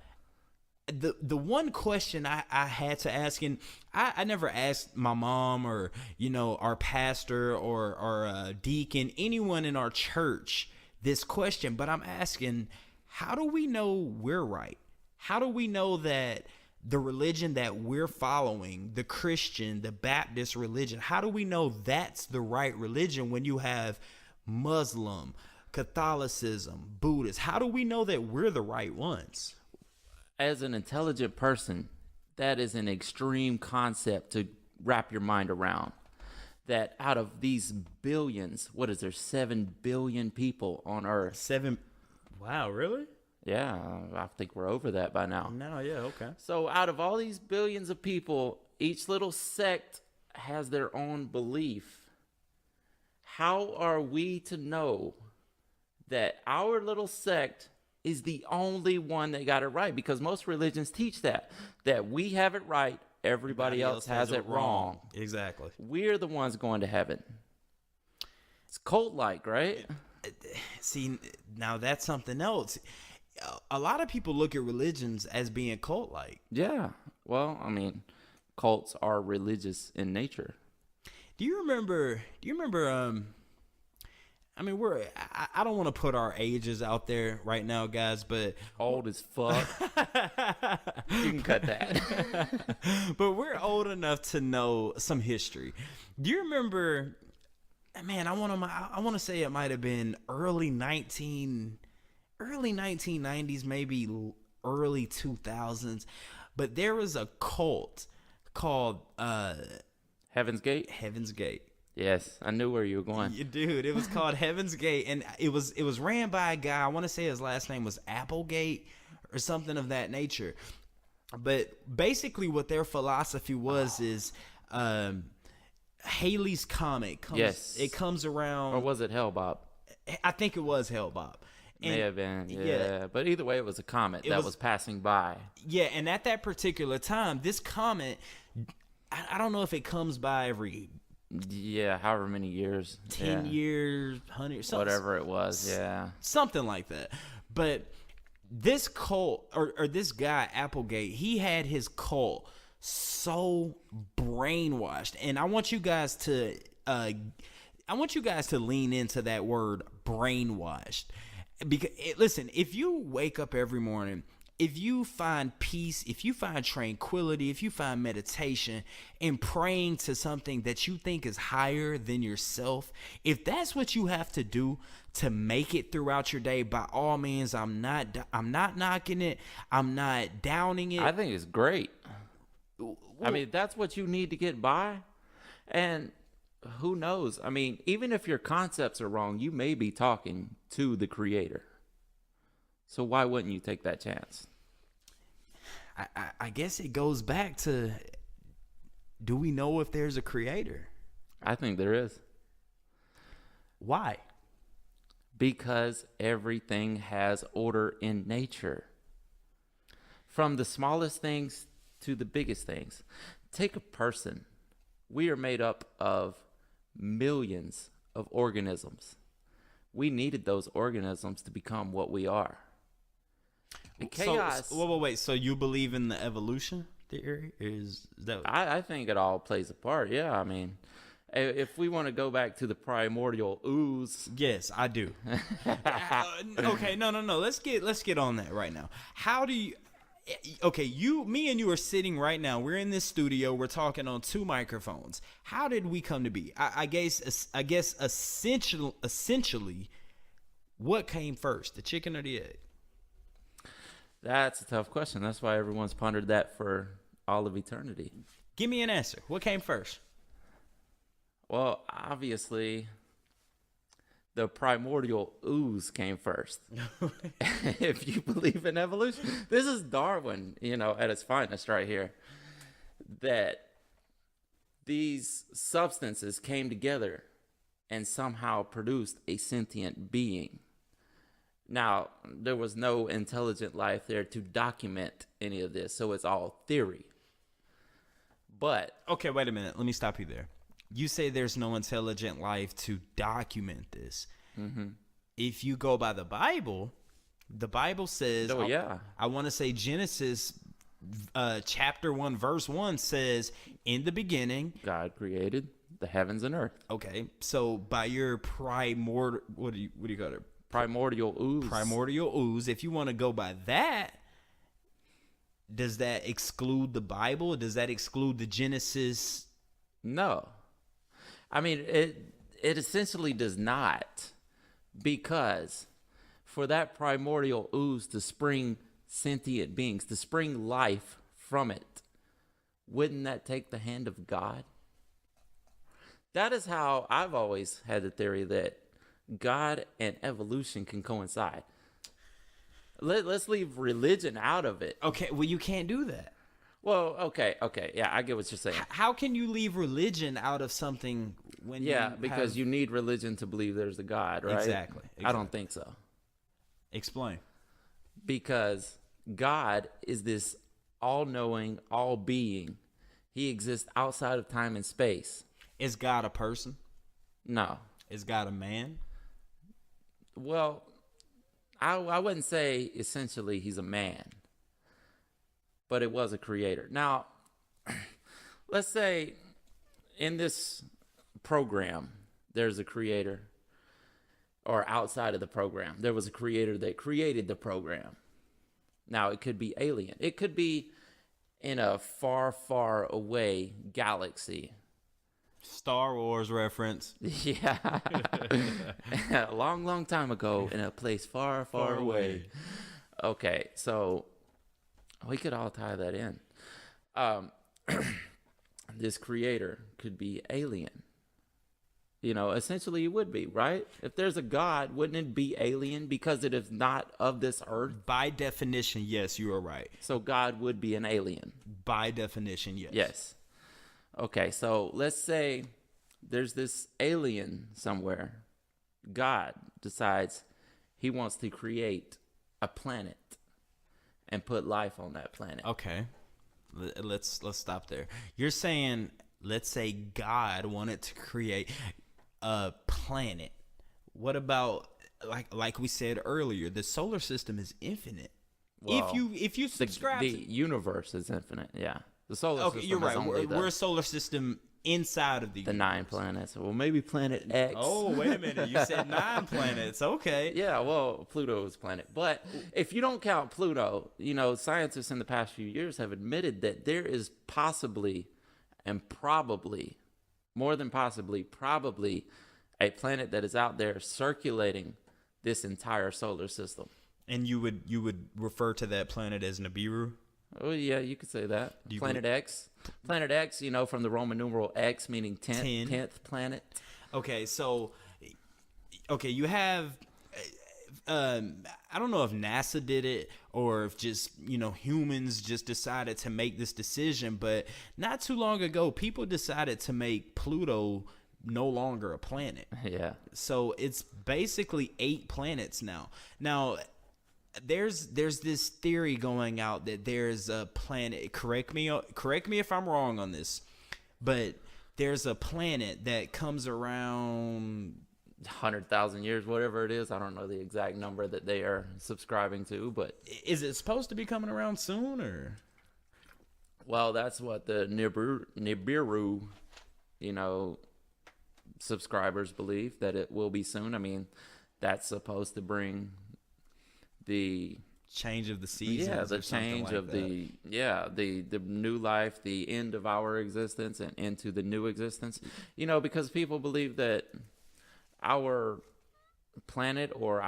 [SPEAKER 2] the one question I had to ask, and I never asked my mom or, our pastor or our deacon, anyone in our church this question, but I'm asking, how do we know we're right? How do we know that the religion that we're following, the Christian, the Baptist religion, how do we know that's the right religion when you have Muslim, Catholicism, Buddhist? How do we know that we're the right ones?
[SPEAKER 3] As an intelligent person, that is an extreme concept to wrap your mind around. That out of these billions, 7 billion people on Earth?
[SPEAKER 2] 7. Wow, really?
[SPEAKER 3] Yeah, I think we're over that by now.
[SPEAKER 2] No, yeah, okay.
[SPEAKER 3] So out of all these billions of people, each little sect has their own belief. How are we to know that our little sect is the only one that got it right? Because most religions teach that we have it right, everybody else has it wrong.
[SPEAKER 2] Exactly.
[SPEAKER 3] We're the ones going to heaven. It's cult-like, right?
[SPEAKER 2] See, now that's something else. A lot of people look at religions as being cult-like.
[SPEAKER 3] Yeah. Well, I mean, cults are religious in nature.
[SPEAKER 2] Do you remember, I mean, I don't want to put our ages out there right now, guys, but
[SPEAKER 3] old as fuck. You can cut that.
[SPEAKER 2] But we're old enough to know some history. Do you remember, man, I want to say it might have been early 1990s, maybe early 2000s, but there was a cult called
[SPEAKER 3] Heaven's Gate.
[SPEAKER 2] Heaven's Gate.
[SPEAKER 3] Yes, I knew where you were going.
[SPEAKER 2] Dude, it was called Heaven's Gate, and it was ran by a guy. I want to say his last name was Applegate or something of that nature. But basically what their philosophy is Halley's Comet.
[SPEAKER 3] Yes.
[SPEAKER 2] It comes around.
[SPEAKER 3] Or was it Hellbob?
[SPEAKER 2] I think it was Hellbob.
[SPEAKER 3] May have been, yeah. But either way, it was a comet that was passing by.
[SPEAKER 2] Yeah, and at that particular time, this comet, I don't know if it comes by every...
[SPEAKER 3] Yeah, however many years.
[SPEAKER 2] 10 years, 100, something.
[SPEAKER 3] Whatever it was, yeah.
[SPEAKER 2] Something like that. But this cult, or this guy, Applegate, he had his cult so brainwashed. And I want you guys to lean into that word, brainwashed. Because listen, if you wake up every morning, if you find peace, if you find tranquility, if you find meditation in praying to something that you think is higher than yourself, if that's what you have to do to make it throughout your day, by all means, I'm not knocking it. I'm not downing it.
[SPEAKER 3] I think it's great. I mean, that's what you need to get by. And who knows? I mean, even if your concepts are wrong, you may be talking to the creator. So why wouldn't you take that chance?
[SPEAKER 2] I guess it goes back to, do we know if there's a creator?
[SPEAKER 3] I think there is.
[SPEAKER 2] Why?
[SPEAKER 3] Because everything has order in nature. From the smallest things to the biggest things. Take a person. We are made up of millions of organisms. We needed those organisms to become what we are. Chaos.
[SPEAKER 2] So, wait. So you believe in the evolution theory? Is that?
[SPEAKER 3] I think it all plays a part. Yeah, I mean, if we want to go back to the primordial ooze.
[SPEAKER 2] Yes, I do. Okay, no. Let's get on that right now. How do you? Okay, me and you are sitting right now. We're in this studio. We're talking on 2 microphones. How did we come to be? I guess essentially, what came first, the chicken or the egg?
[SPEAKER 3] That's a tough question. That's why everyone's pondered that for all of eternity.
[SPEAKER 2] Give me an answer. What came first?
[SPEAKER 3] Well, obviously, the primordial ooze came first. If you believe in evolution, this is Darwin, at its finest right here. That these substances came together and somehow produced a sentient being. Now, there was no intelligent life there to document any of this, so it's all theory. But
[SPEAKER 2] okay, wait a minute. Let me stop you there. You say there's no intelligent life to document this. Mm-hmm. If you go by the Bible says, I want to say Genesis chapter 1, verse 1 says, in the beginning,
[SPEAKER 3] God created the heavens and earth.
[SPEAKER 2] Okay, so by your primordial, what do you call it?
[SPEAKER 3] Primordial ooze.
[SPEAKER 2] Primordial ooze. If you want to go by that, does that exclude the Bible? Does that exclude the Genesis?
[SPEAKER 3] No. I mean, it essentially does not, because for that primordial ooze to spring sentient beings, to spring life from it, wouldn't that take the hand of God? That is how I've always had the theory that God and evolution can coincide. Let's leave religion out of it.
[SPEAKER 2] Okay, well, you can't do that.
[SPEAKER 3] Well, okay, yeah, I get what you're saying.
[SPEAKER 2] How can you leave religion out of something when
[SPEAKER 3] because you need religion to believe there's a God, right?
[SPEAKER 2] Exactly.
[SPEAKER 3] I don't think so.
[SPEAKER 2] Explain.
[SPEAKER 3] Because God is this all-knowing, all-being. He exists outside of time and space.
[SPEAKER 2] Is God a person?
[SPEAKER 3] No.
[SPEAKER 2] Is God a man?
[SPEAKER 3] Well, I wouldn't say essentially he's a man, but it was a creator. Now, let's say in this program, there's a creator, or outside of the program, there was a creator that created the program. Now, it could be alien. It could be in a far, far away galaxy.
[SPEAKER 2] Star Wars reference.
[SPEAKER 3] Yeah. A long, long time ago in a place far, far away. Okay, so we could all tie that in. This creator could be alien. Essentially it would be, right? If there's a God, wouldn't it be alien because it is not of this earth?
[SPEAKER 2] By definition, yes, you are right.
[SPEAKER 3] So God would be an alien.
[SPEAKER 2] By definition, yes.
[SPEAKER 3] Yes. Okay, so let's say there's this alien somewhere. God decides he wants to create a planet and put life on that planet.
[SPEAKER 2] Okay. Let's stop there. You're saying, let's say God wanted to create a planet. What about, like we said earlier, the solar system is infinite. Well, if you subscribe,
[SPEAKER 3] the universe is infinite. Yeah. The solar system.
[SPEAKER 2] Okay, you're right. We're a solar system inside of the universe.
[SPEAKER 3] 9 planets. Well, maybe planet X.
[SPEAKER 2] Oh, wait a minute. You said 9 planets. Okay.
[SPEAKER 3] Yeah, well, Pluto is a planet. But if you don't count Pluto, scientists in the past few years have admitted that there is possibly and probably, more than possibly, probably a planet that is out there circulating this entire solar system.
[SPEAKER 2] And you would refer to that planet as Nibiru?
[SPEAKER 3] Oh, yeah, you could say that. Planet X. Planet X, from the Roman numeral X, meaning 10th planet.
[SPEAKER 2] Okay, so, you have, I don't know if NASA did it or if just, humans just decided to make this decision, but not too long ago, people decided to make Pluto no longer a planet.
[SPEAKER 3] Yeah.
[SPEAKER 2] So it's basically 8 planets now. Now, there's this theory going out that there's a planet. Correct me if I'm wrong on this, but there's a planet that comes around
[SPEAKER 3] 100,000 years, whatever it is. I don't know the exact number that they are subscribing to, but
[SPEAKER 2] Is it supposed to be coming around soon, or?
[SPEAKER 3] well, that's what the Nibiru, subscribers believe, that it will be soon. I mean, that's supposed to bring the
[SPEAKER 2] change of the seasons.
[SPEAKER 3] the change of the new life, the end of our existence and into the new existence. Because people believe that our planet or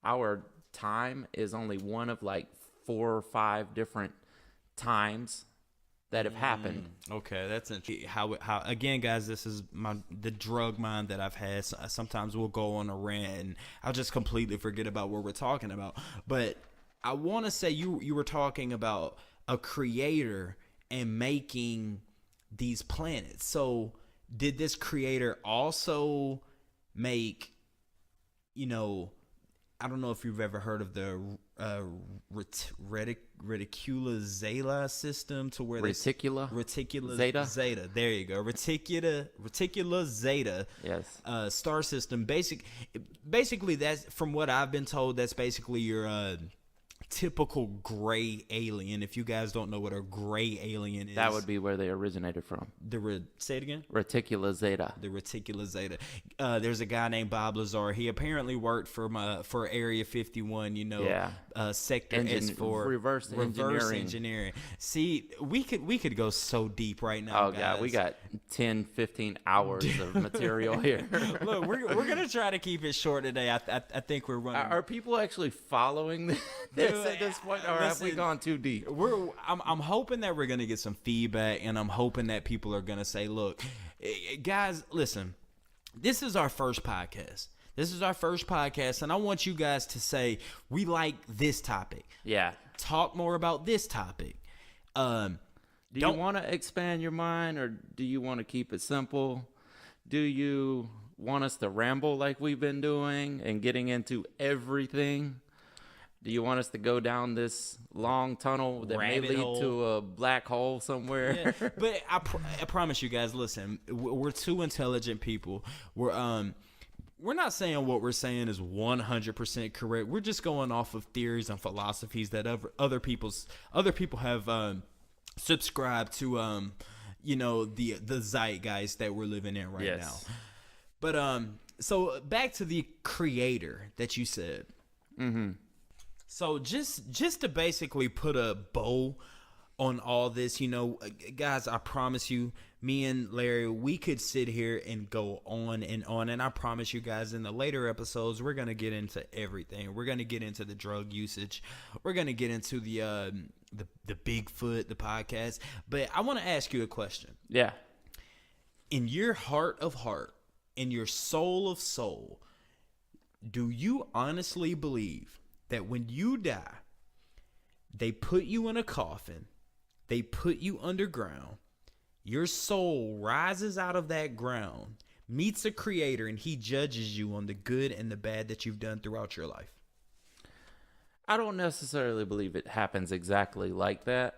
[SPEAKER 3] our time is only one of like 4 or 5 different times that have happened.
[SPEAKER 2] Okay, that's interesting. How again, guys, this is the drug mind that I've had. Sometimes we'll go on a rant and I'll just completely forget about what we're talking about. But I want to say you were talking about a creator and making these planets. So did this creator also make, I don't know if you've ever heard of the reticula zeta system, to where reticula zeta. There you go. Reticula zeta.
[SPEAKER 3] Yes.
[SPEAKER 2] Star system. Basically, that's, from what I've been told, that's basically your typical gray alien. If you guys don't know what a gray alien is,
[SPEAKER 3] that would be where they originated from.
[SPEAKER 2] Say it again.
[SPEAKER 3] Reticula zeta.
[SPEAKER 2] The reticula zeta. There's a guy named Bob Lazar. He apparently worked for Area 51. Sector S4.
[SPEAKER 3] Reverse
[SPEAKER 2] engineering. See, we could go so deep right now.
[SPEAKER 3] Oh, guys. God, we got 10, 15 hours of material here.
[SPEAKER 2] Look, we're gonna try to keep it short today. I think we're running.
[SPEAKER 3] Are people actually following this at this point, or have we gone too deep?
[SPEAKER 2] I'm hoping that we're gonna get some feedback, and I'm hoping that people are gonna say, "Look, guys, listen. This is our first podcast. And I want you guys to say, we like this topic.
[SPEAKER 3] Yeah.
[SPEAKER 2] Talk more about this topic.
[SPEAKER 3] Do you want to expand your mind, or do you want to keep it simple? Do you want us to ramble like we've been doing and getting into everything? Do you want us to go down this long tunnel that may lead to a black hole somewhere?
[SPEAKER 2] Yeah, but I promise you guys, listen, we're two intelligent people. We're not saying what we're saying is 100% correct. We're just going off of theories and philosophies that other people have subscribed to. The zeitgeist that we're living in right now. But so back to the creator that you said.
[SPEAKER 3] Mm-hmm.
[SPEAKER 2] So just to basically put a bow on all this, guys, I promise you, me and Larry, we could sit here and go on, and I promise you guys, in the later episodes, we're gonna get into everything. We're gonna get into the drug usage. We're gonna get into the Bigfoot, the podcast. But I want to ask you a question.
[SPEAKER 3] Yeah.
[SPEAKER 2] In your heart of heart, in your soul of soul, do you honestly believe that when you die, they put you in a coffin, they put you underground, your soul rises out of that ground, meets a creator, and he judges you on the good and the bad that you've done throughout your life?
[SPEAKER 3] I don't necessarily believe it happens exactly like that,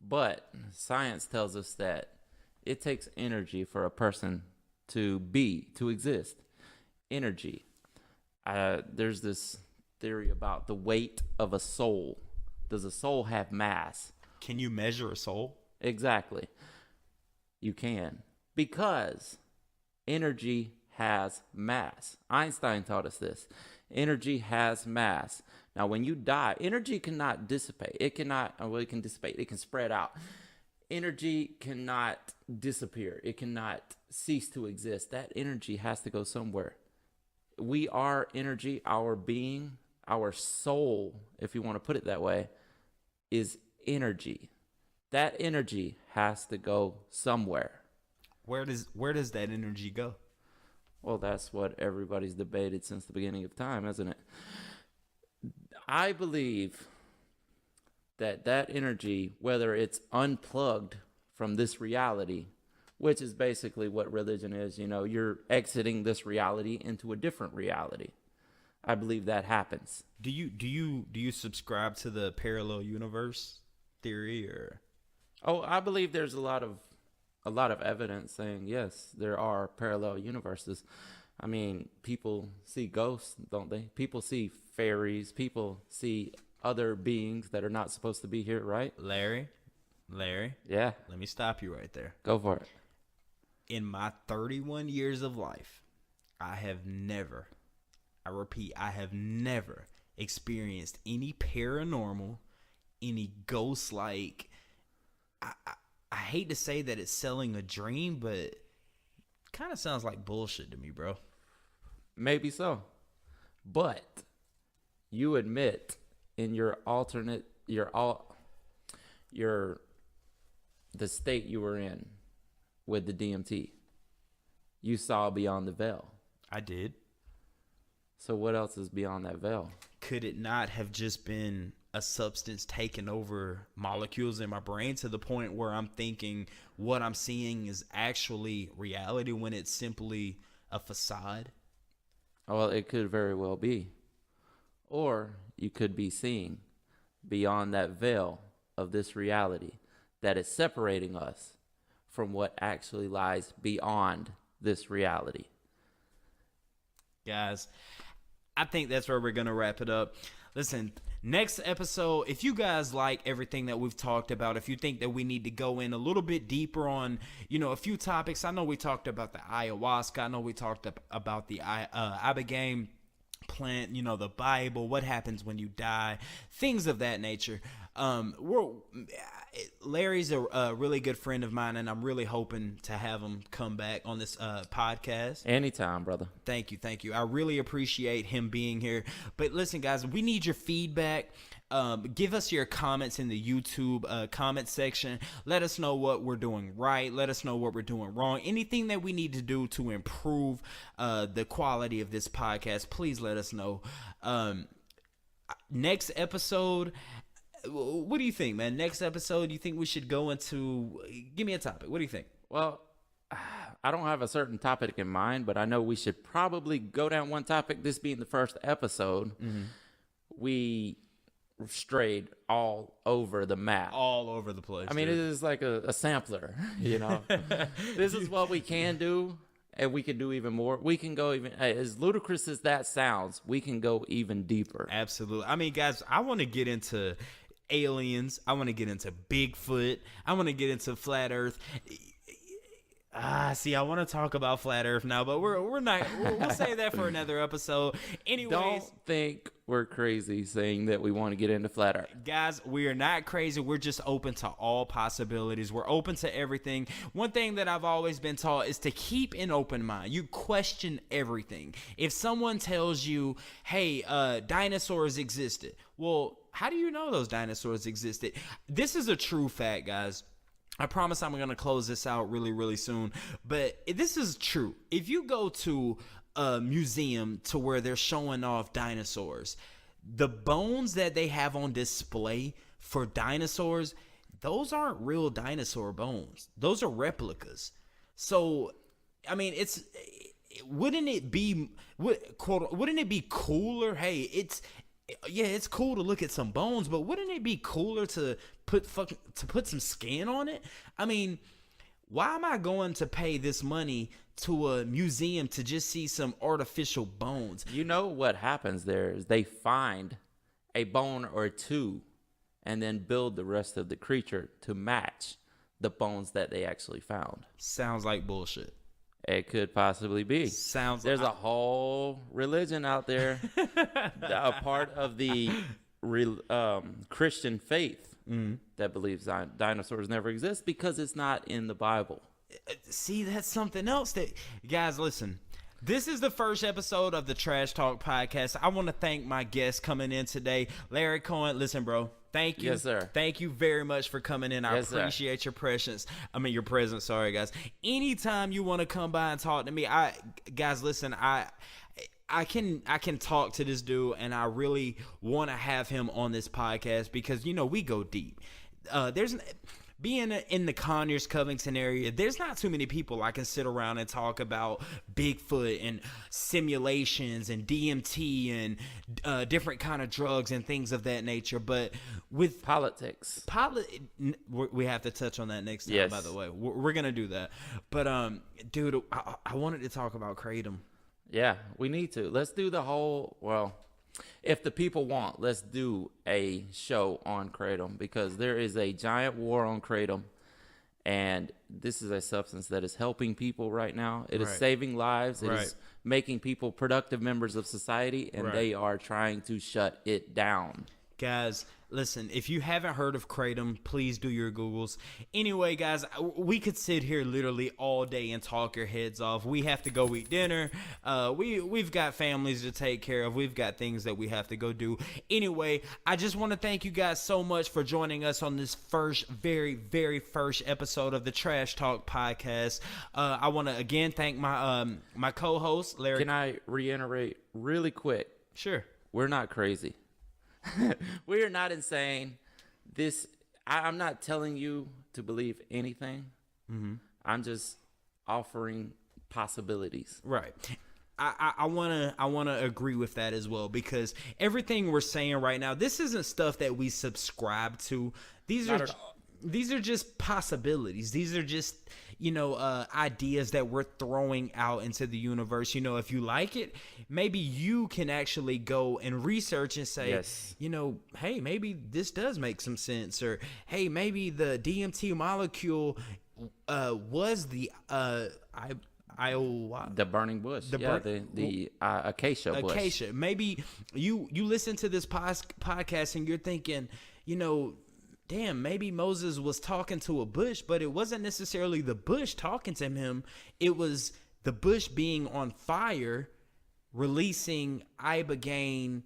[SPEAKER 3] but science tells us that it takes energy for a person to exist. Energy. There's this theory about the weight of a soul. Does a soul have mass?
[SPEAKER 2] Can you measure a soul?
[SPEAKER 3] Exactly. You can. Because energy has mass. Einstein taught us this. Energy has mass. Now, when you die, energy cannot dissipate. It can dissipate. It can spread out. Energy cannot disappear. It cannot cease to exist. That energy has to go somewhere. We are energy. Our being, our soul, if you want to put it that way, is energy. That energy has to go somewhere.
[SPEAKER 2] Where does that energy go?
[SPEAKER 3] Well, that's what everybody's debated since the beginning of time, isn't it? I believe that energy, whether it's unplugged from this reality, which is basically what religion is, you're exiting this reality into a different reality. I believe that happens.
[SPEAKER 2] Do you subscribe to the parallel universe theory, or?
[SPEAKER 3] Oh, I believe there's a lot of a lot of evidence saying, yes, there are parallel universes. I mean, people see ghosts, don't they? People see fairies. People see other beings that are not supposed to be here, right?
[SPEAKER 1] Larry,
[SPEAKER 3] Yeah.
[SPEAKER 1] let me stop you right there.
[SPEAKER 3] Go for it.
[SPEAKER 1] In my 31 years of life, I have never experienced any paranormal, any ghost-like. I hate to say that it's selling a dream, but it kind of sounds like bullshit to me, bro.
[SPEAKER 3] Maybe so. But you admit in your the state you were in with the DMT, you saw beyond the veil.
[SPEAKER 1] I did.
[SPEAKER 3] So what else is beyond that veil?
[SPEAKER 1] Could it not have just been a substance taking over molecules in my brain to the point where I'm thinking what I'm seeing is actually reality when it's simply a facade?
[SPEAKER 3] Well, it could very well be. Or you could be seeing beyond that veil of this reality that is separating us from what actually lies beyond this reality.
[SPEAKER 1] Guys, I think that's where we're going to wrap it up. Listen, next episode, if you guys like everything that we've talked about, if you think that we need to go in a little bit deeper on, a few topics. I know we talked about the ayahuasca. I know we talked about the ibogaine plant, the Bible, what happens when you die, things of that nature. Larry's a really good friend of mine, and I'm really hoping to have him come back on this podcast.
[SPEAKER 3] Anytime, brother.
[SPEAKER 1] Thank you. I really appreciate him being here. But listen, guys, we need your feedback. Give us your comments in the YouTube comment section. Let us know what we're doing right. Let us know what we're doing wrong. Anything that we need to do to improve the quality of this podcast, please let us know. Next episode, what do you think, man? Next episode, you think we should go into... Give me a topic. What do you think?
[SPEAKER 3] Well, I don't have a certain topic in mind, but I know we should probably go down one topic. This being the first episode, we strayed all over the map.
[SPEAKER 1] All over the place.
[SPEAKER 3] I mean,
[SPEAKER 1] dude.
[SPEAKER 3] it is like a sampler, This is what we can do, and we can do even more. We can go even, as ludicrous as that sounds, we can go even deeper.
[SPEAKER 1] Absolutely. I mean, guys, I want to get into aliens. I want to get into Bigfoot. I want to get into flat Earth. I want to talk about flat Earth now, but we're not. We'll save that for another episode. Anyways,
[SPEAKER 3] don't think we're crazy saying that we want to get into flat Earth,
[SPEAKER 1] guys. We are not crazy. We're just open to all possibilities. We're open to everything. One thing that I've always been taught is to keep an open mind. You question everything. If someone tells you, "Hey, dinosaurs existed," well, how do you know those dinosaurs existed? This is a true fact, guys. I promise I'm going to close this out really, really soon. But this is true. If you go to a museum to where they're showing off dinosaurs, the bones that they have on display for dinosaurs, those aren't real dinosaur bones. Those are replicas. So, I mean, wouldn't it be cooler? Hey, it's cool to look at some bones, but wouldn't it be cooler to put some skin on it? I mean, why am I going to pay this money to a museum to just see some artificial bones?
[SPEAKER 3] You know what happens there is they find a bone or two and then build the rest of the creature to match the bones that they actually found.
[SPEAKER 1] Sounds like bullshit.
[SPEAKER 3] It could possibly be. There's a whole religion out there, a part of the Christian faith that believes dinosaurs never exist because it's not in the Bible.
[SPEAKER 1] See, that's something else that, guys, listen. This is the first episode of the Trash Talk Podcast. I want to thank my guest coming in today, Larry Cowan. Listen, bro. Thank you.
[SPEAKER 3] Yes, sir.
[SPEAKER 1] Thank you very much for coming in. I appreciate your presence. Your presence. Sorry, guys. Anytime you want to come by and talk to me, guys, listen, I can talk to this dude, and I really want to have him on this podcast because, we go deep. being in the Conyers, Covington area, there's not too many people I can sit around and talk about Bigfoot and simulations and DMT and different kind of drugs and things of that nature. But with
[SPEAKER 3] politics,
[SPEAKER 1] we have to touch on that next time.
[SPEAKER 3] Yes.
[SPEAKER 1] By the way, we're gonna do that. But dude, I wanted to talk about kratom.
[SPEAKER 3] Yeah, we need to. Let's do the whole. Well, if the people want, let's do a show on kratom, because there is a giant war on kratom, and this is a substance that is helping people right now. It is saving lives. It is making people productive members of society, and they are trying to shut it down.
[SPEAKER 1] Guys, listen, if you haven't heard of kratom, please do your Googles. Anyway, guys, we could sit here literally all day and talk your heads off. We have to go eat dinner. We've got families to take care of. We've got things that we have to go do. Anyway, I just want to thank you guys so much for joining us on this very, very first episode of the Trash Talk podcast. I want to again thank my co-host, Larry.
[SPEAKER 3] Can I reiterate really quick?
[SPEAKER 1] Sure.
[SPEAKER 3] We're not crazy. We are not insane. I'm not telling you to believe anything. Mm-hmm. I'm just offering possibilities.
[SPEAKER 1] Right. I wanna agree with that as well, because everything we're saying right now, this isn't stuff that we subscribe to. These are just possibilities. These are just, ideas that we're throwing out into the universe. If you like it, maybe you can actually go and research and say, hey, maybe this does make some sense, or hey, maybe the DMT molecule was the
[SPEAKER 3] the burning bush, the acacia bush.
[SPEAKER 1] Acacia. Maybe you listen to this podcast and you're thinking, damn, maybe Moses was talking to a bush, but it wasn't necessarily the bush talking to him. It was the bush being on fire, releasing ibogaine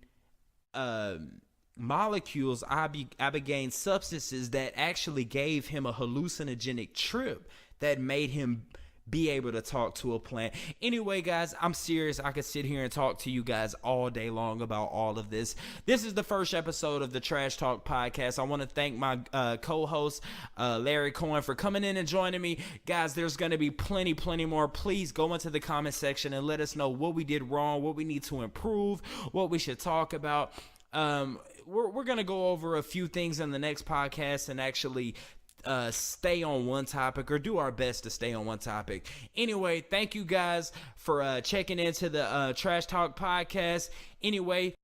[SPEAKER 1] molecules, ibogaine substances that actually gave him a hallucinogenic trip that made him be able to talk to a plant. Anyway, guys, I'm serious. I could sit here and talk to you guys all day long about all of this. This is the first episode of the Trash Talk podcast. I want to thank my co-host, Larry Cowan, for coming in and joining me. Guys, there's going to be plenty more. Please go into the comment section and let us know what we did wrong, what we need to improve, what we should talk about. We're going to go over a few things in the next podcast and actually stay on one topic, or do our best to stay on one topic. Anyway, thank you guys for checking into the Trash Talk podcast. Anyway,